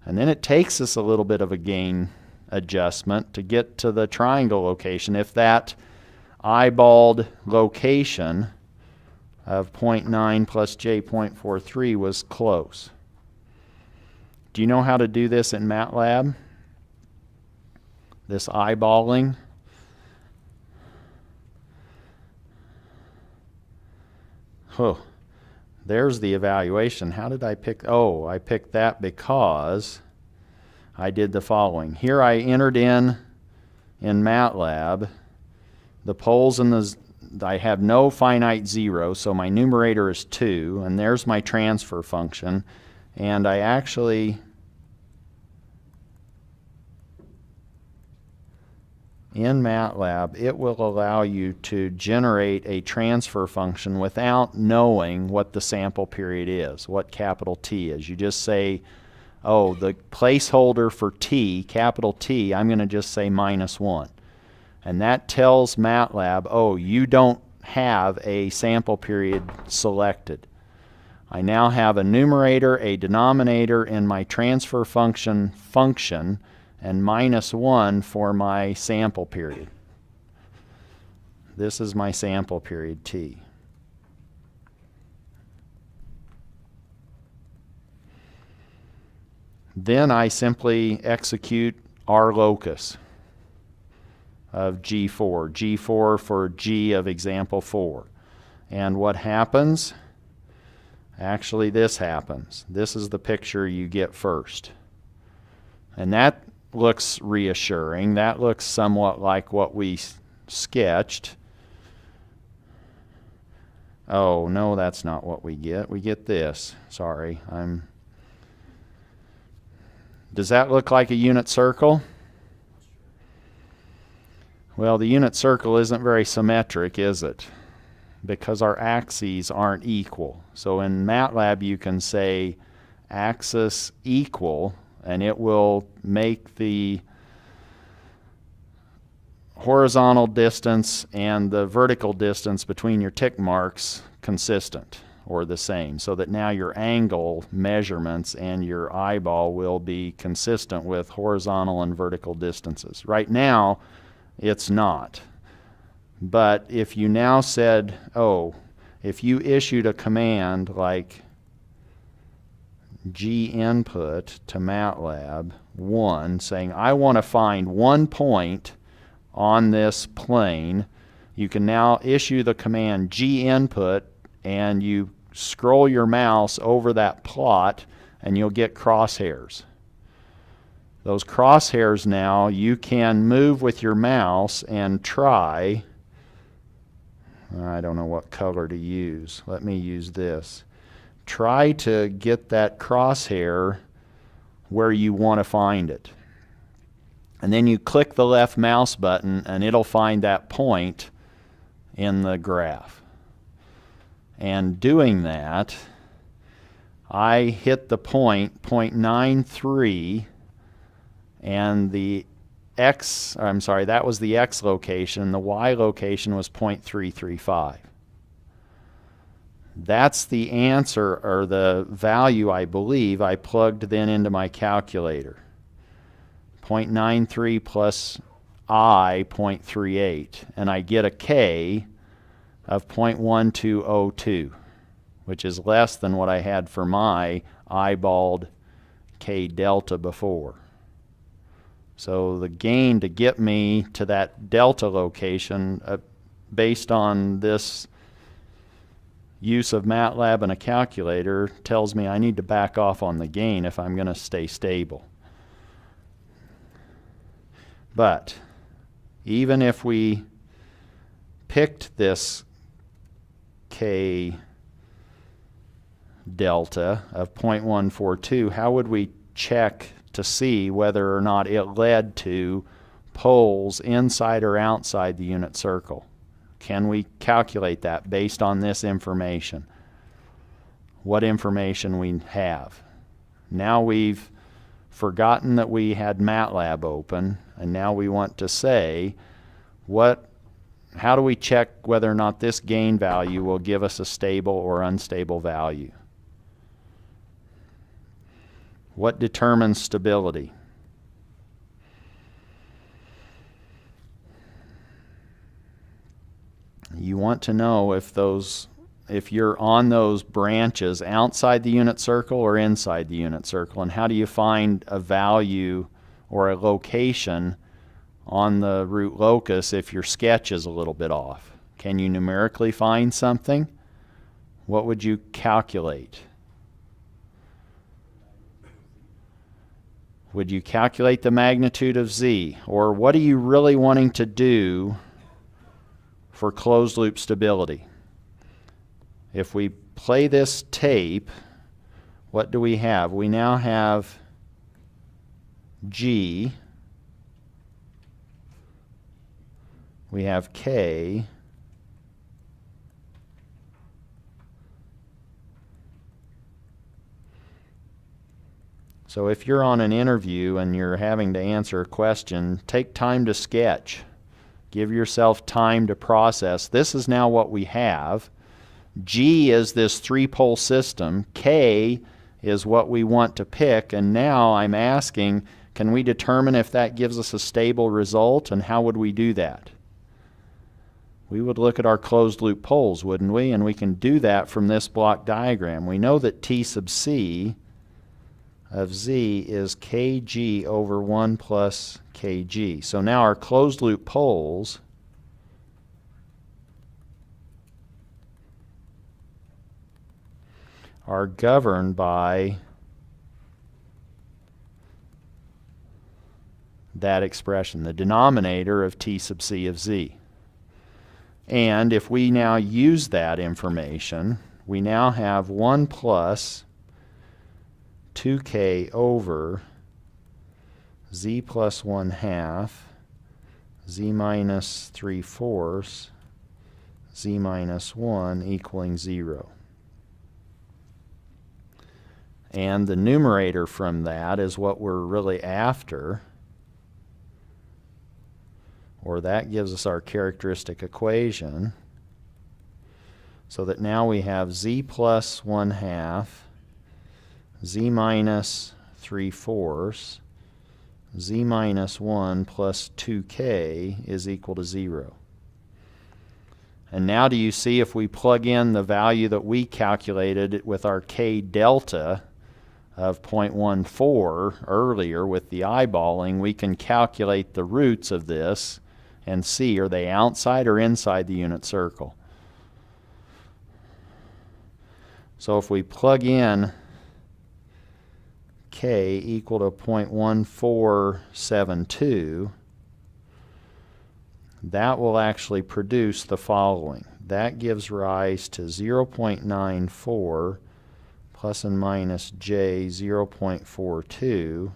and then it takes us a little bit of a gain adjustment to get to the triangle location if that eyeballed location of 0.9 plus J 0.43 was close. Do you know how to do this in MATLAB? This eyeballing? Oh, there's the evaluation. How did I pick? Oh, I picked that because I did the following. Here I entered in MATLAB the poles in the, I have no finite zero, so my numerator is 2, and there's my transfer function. And I actually, in MATLAB, it will allow you to generate a transfer function without knowing what the sample period is, what capital T is. You just say, oh, the placeholder for T, capital T, I'm going to just say -1. And that tells MATLAB, oh, you don't have a sample period selected. I now have a numerator, a denominator in my transfer function and -1 for my sample period. This is my sample period T. Then I simply execute our locus of G4. G4 for G of example 4. And what happens? Actually, this happens. This is the picture you get first. And that looks reassuring. That looks somewhat like what we sketched. Oh, no, that's not what we get. We get this. Sorry, Does that look like a unit circle? Well, the unit circle isn't very symmetric, is it? Because our axes aren't equal. So in MATLAB you can say axis equal, and it will make the horizontal distance and the vertical distance between your tick marks consistent or the same, so that now your angle measurements and your eyeball will be consistent with horizontal and vertical distances. Right now it's not. But if you now said, oh, if you issued a command like G input to MATLAB 1 saying I want to find one point on this plane, you can now issue the command G input and you scroll your mouse over that plot and you'll get crosshairs. Those crosshairs now you can move with your mouse and try, I don't know what color to use. Let me use this. Try to get that crosshair where you want to find it. And then you click the left mouse button and it'll find that point in the graph. And doing that, I hit the point, 0.93, and the X, I'm sorry, that was the X location. The Y location was 0.335. That's the answer, or the value, I believe, I plugged then into my calculator. 0.93 plus I 0.38, and I get a K of 0.1202, which is less than what I had for my eyeballed K delta before. So the gain to get me to that delta location based on this use of MATLAB and a calculator tells me I need to back off on the gain if I'm going to stay stable. But even if we picked this K delta of 0.142, how would we check to see whether or not it led to poles inside or outside the unit circle? Can we calculate that based on this information? What information we have? Now we've forgotten that we had MATLAB open, and now we want to say, how do we check whether or not this gain value will give us a stable or unstable value? What determines stability? You want to know if you're on those branches outside the unit circle or inside the unit circle, and how do you find a value or a location on the root locus if your sketch is a little bit off? Can you numerically find something? What would you calculate? Would you calculate the magnitude of z? Or what are you really wanting to do for closed loop stability? If we play this tape, what do we have? We now have G, we have K, so if you're on an interview and you're having to answer a question, take time to sketch. Give yourself time to process. This is now what we have. G is this three-pole system. K is what we want to pick. And now I'm asking, can we determine if that gives us a stable result? And how would we do that? We would look at our closed loop poles, wouldn't we? And we can do that from this block diagram. We know that T sub C of Z is Kg over 1 plus Kg. So now our closed loop poles are governed by that expression, the denominator of T sub C of Z. And if we now use that information, we now have 1 plus 2k over z plus 1/2, z minus 3/4, z minus 1 equaling 0. And the numerator from that is what we're really after, or that gives us our characteristic equation, so that now we have z plus 1/2, z minus 3/4, z minus 1 plus 2k is equal to 0. And now do you see, if we plug in the value that we calculated with our k delta of 0.14 earlier with the eyeballing, we can calculate the roots of this and see, are they outside or inside the unit circle? So if we plug in k equal to 0.1472, that will actually produce the following. That gives rise to 0.94 plus and minus j 0.42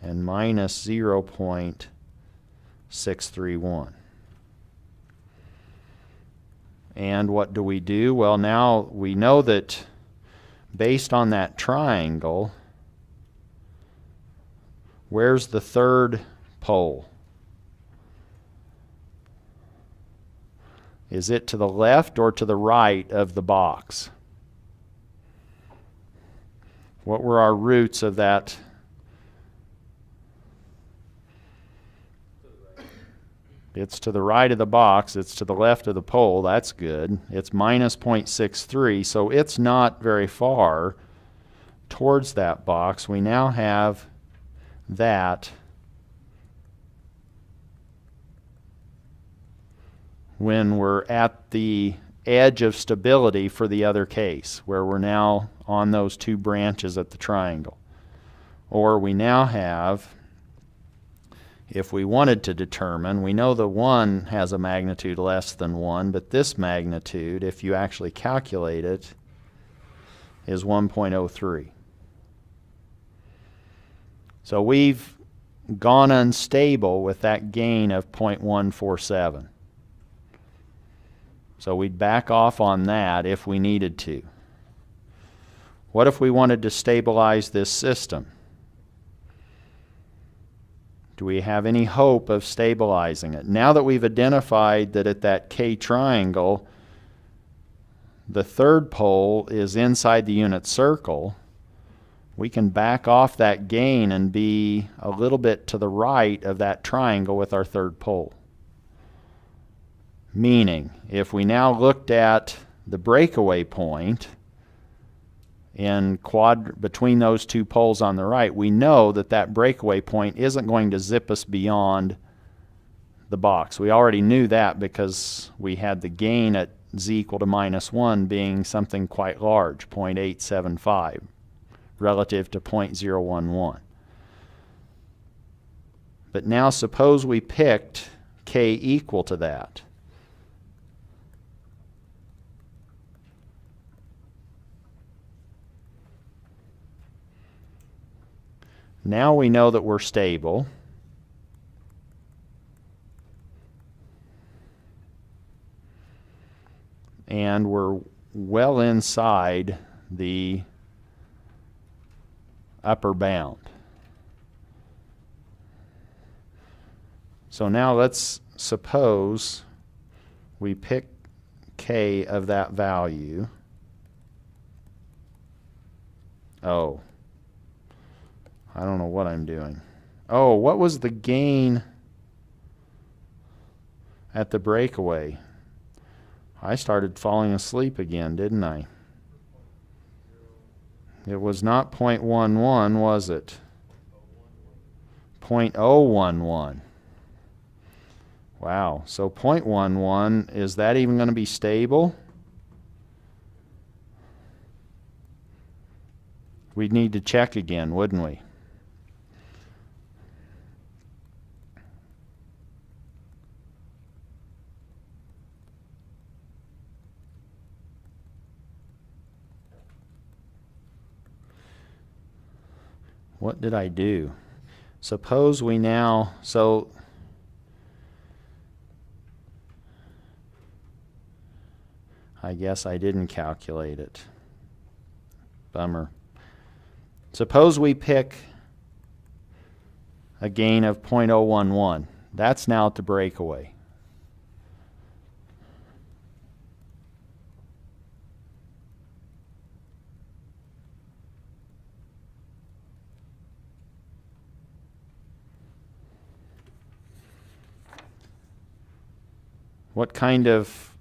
and minus 0.631. And what do we do? Well, now we know that based on that triangle, where's the third pole? Is it to the left or to the right of the box? What were our roots of that? It's to the right of the box. It's to the left of the pole. That's good. It's minus 0.63, so it's not very far towards that box. We now have that when we're at the edge of stability for the other case, where we're now on those two branches at the triangle. Or we now have, if we wanted to determine, we know the 1 has a magnitude less than 1, but this magnitude, if you actually calculate it, is 1.03. So we've gone unstable with that gain of 0.147. So we'd back off on that if we needed to. What if we wanted to stabilize this system? Do we have any hope of stabilizing it? Now that we've identified that at that K triangle, the third pole is inside the unit circle, we can back off that gain and be a little bit to the right of that triangle with our third pole. Meaning, if we now looked at the breakaway point in between those two poles on the right, we know that that breakaway point isn't going to zip us beyond the box. We already knew that because we had the gain at z equal to minus 1 being something quite large, 0.875, relative to 0.011. But now suppose we picked k equal to that. Now we know that we're stable. And we're well inside the upper bound. So now let's suppose we pick k of that value. Oh, I don't know what I'm doing. Oh, what was the gain at the breakaway? I started falling asleep again, didn't I? It was not 0.11, was it? 0.011. Wow, so 0.11, is that even going to be stable? We'd need to check again, wouldn't we? What did I do? Suppose we now, so I guess I didn't calculate it. Bummer. Suppose we pick a gain of 0.011. That's now at the breakaway. What kind of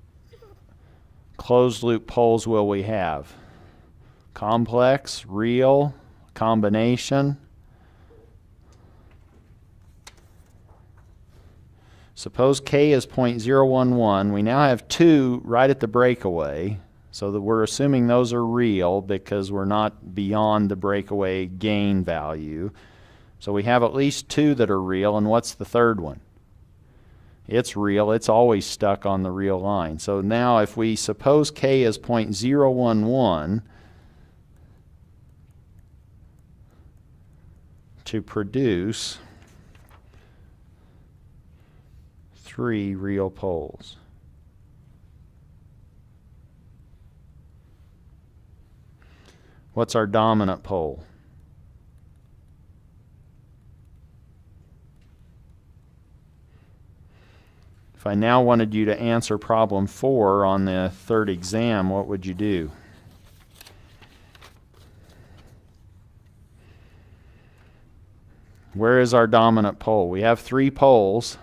closed loop poles will we have? Complex, real, combination? Suppose k is 0.011. We now have 2 right at the breakaway, so that we're assuming those are real because we're not beyond the breakaway gain value. So we have at least 2 that are real, and what's the third one? It's real. It's always stuck on the real line. So now if we suppose k is 0.011 to produce 3 real poles. What's our dominant pole? If I now wanted you to answer problem 4 on the third exam, what would you do? Where is our dominant pole? We have 3 poles.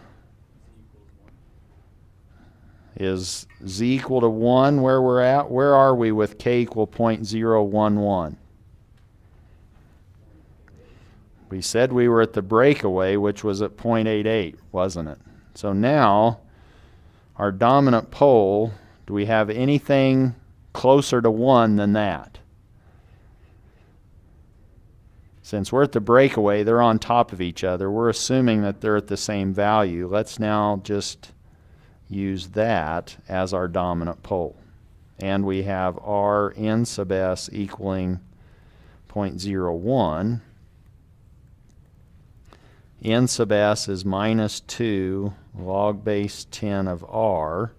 Is z equal to 1 where we're at? Where are we with k equal 0.011? We said we were at the breakaway, which was at 0.88, wasn't it? So now, our dominant pole, do we have anything closer to 1 than that? Since we're at the breakaway, they're on top of each other. We're assuming that they're at the same value. Let's now just use that as our dominant pole. And we have r n sub s equaling 0.01. N sub s is minus 2 log base 10 of r.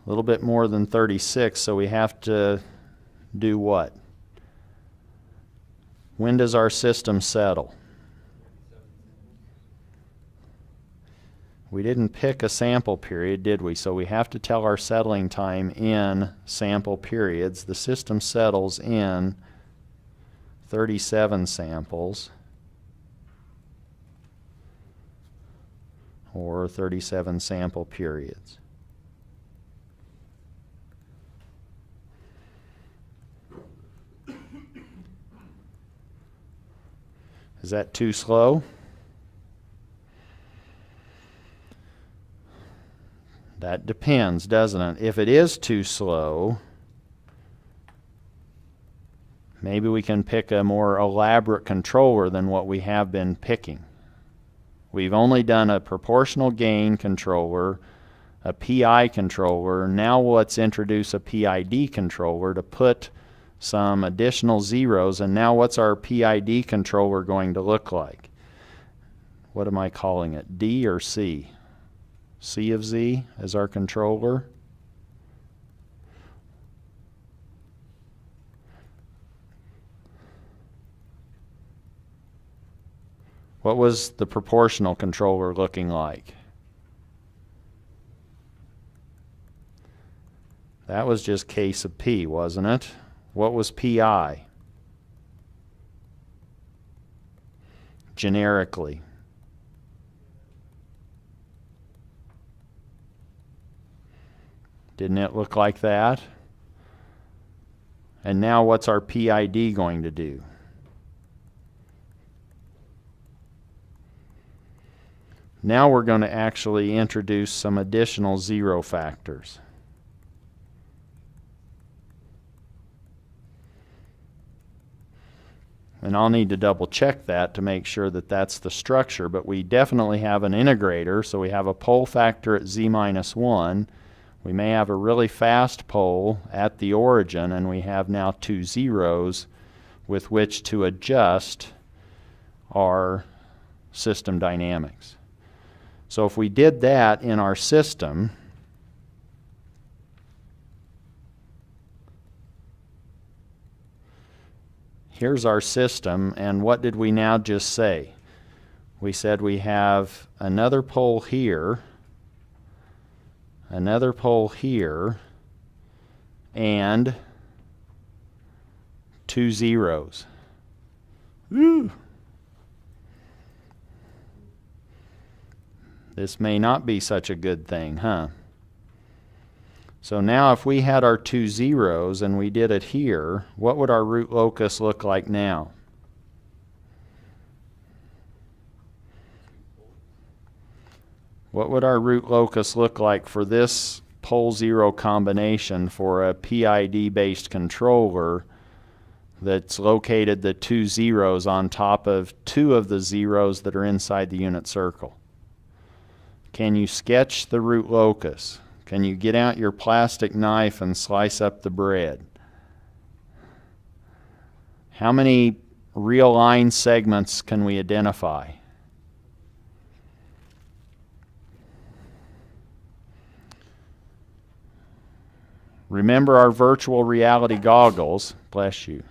A little bit more than 36, so we have to do what? When does our system settle? We didn't pick a sample period, did we? So we have to tell our settling time in sample periods. The system settles in 37 samples, or 37 sample periods. Is that too slow? That depends, doesn't it? If it is too slow, maybe we can pick a more elaborate controller than what we have been picking. We've only done a proportional gain controller, a PI controller. Now let's introduce a PID controller to put some additional zeros. And now what's our PID controller going to look like? What am I calling it? D or C? C of Z as our controller. What was the proportional controller looking like? That was just K sub P, wasn't it? What was PI? Generically. Didn't it look like that? And now what's our PID going to do? Now we're going to actually introduce some additional zero factors. And I'll need to double check that to make sure that that's the structure, but we definitely have an integrator, so we have a pole factor at z minus 1. We may have a really fast pole at the origin, and we have now two zeros with which to adjust our system dynamics. So if we did that in our system, here's our system, and what did we now just say? We said we have another pole here, another pole here, and two zeros. Woo! This may not be such a good thing, huh? So now if we had our two zeros and we did it here, what would our root locus look like now? What would our root locus look like for this pole zero combination for a PID-based controller that's located the two zeros on top of two of the zeros that are inside the unit circle? Can you sketch the root locus? Can you get out your plastic knife and slice up the bread? How many real line segments can we identify? Remember our virtual reality goggles. Bless you.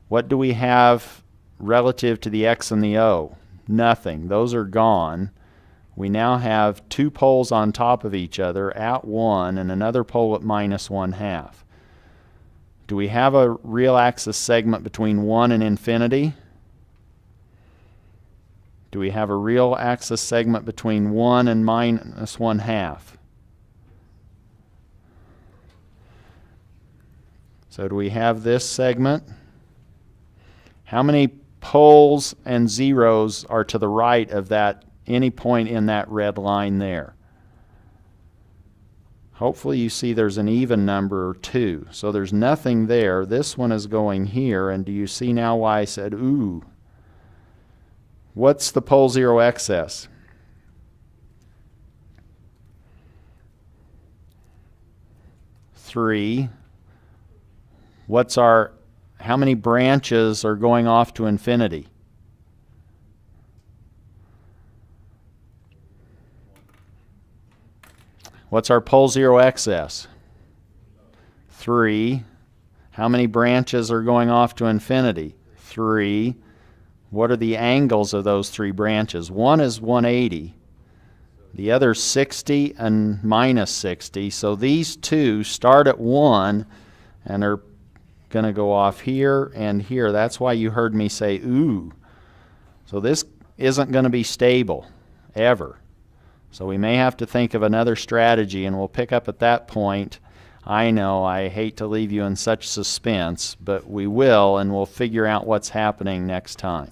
What do we have relative to the X and the O? Nothing. Those are gone. We now have two poles on top of each other at 1 and another pole at minus 1/2. Do we have a real axis segment between 1 and infinity? Do we have a real axis segment between 1 and minus 1/2? So do we have this segment? How many poles and zeros are to the right of that, any point in that red line there? Hopefully you see there's an even number or 2. So there's nothing there. This one is going here, and do you see now why I said ooh? What's the pole 0 excess? 3. What's our, how many branches are going off to infinity? What's our pole 0 excess? 3. How many branches are going off to infinity? 3. What are the angles of those 3 branches? One is 180. The other 60 and minus 60. So these two start at 1 and are going to go off here and here. That's why you heard me say ooh. So this isn't going to be stable ever. So we may have to think of another strategy, and we'll pick up at that point. I know I hate to leave you in such suspense, but we will, and we'll figure out what's happening next time.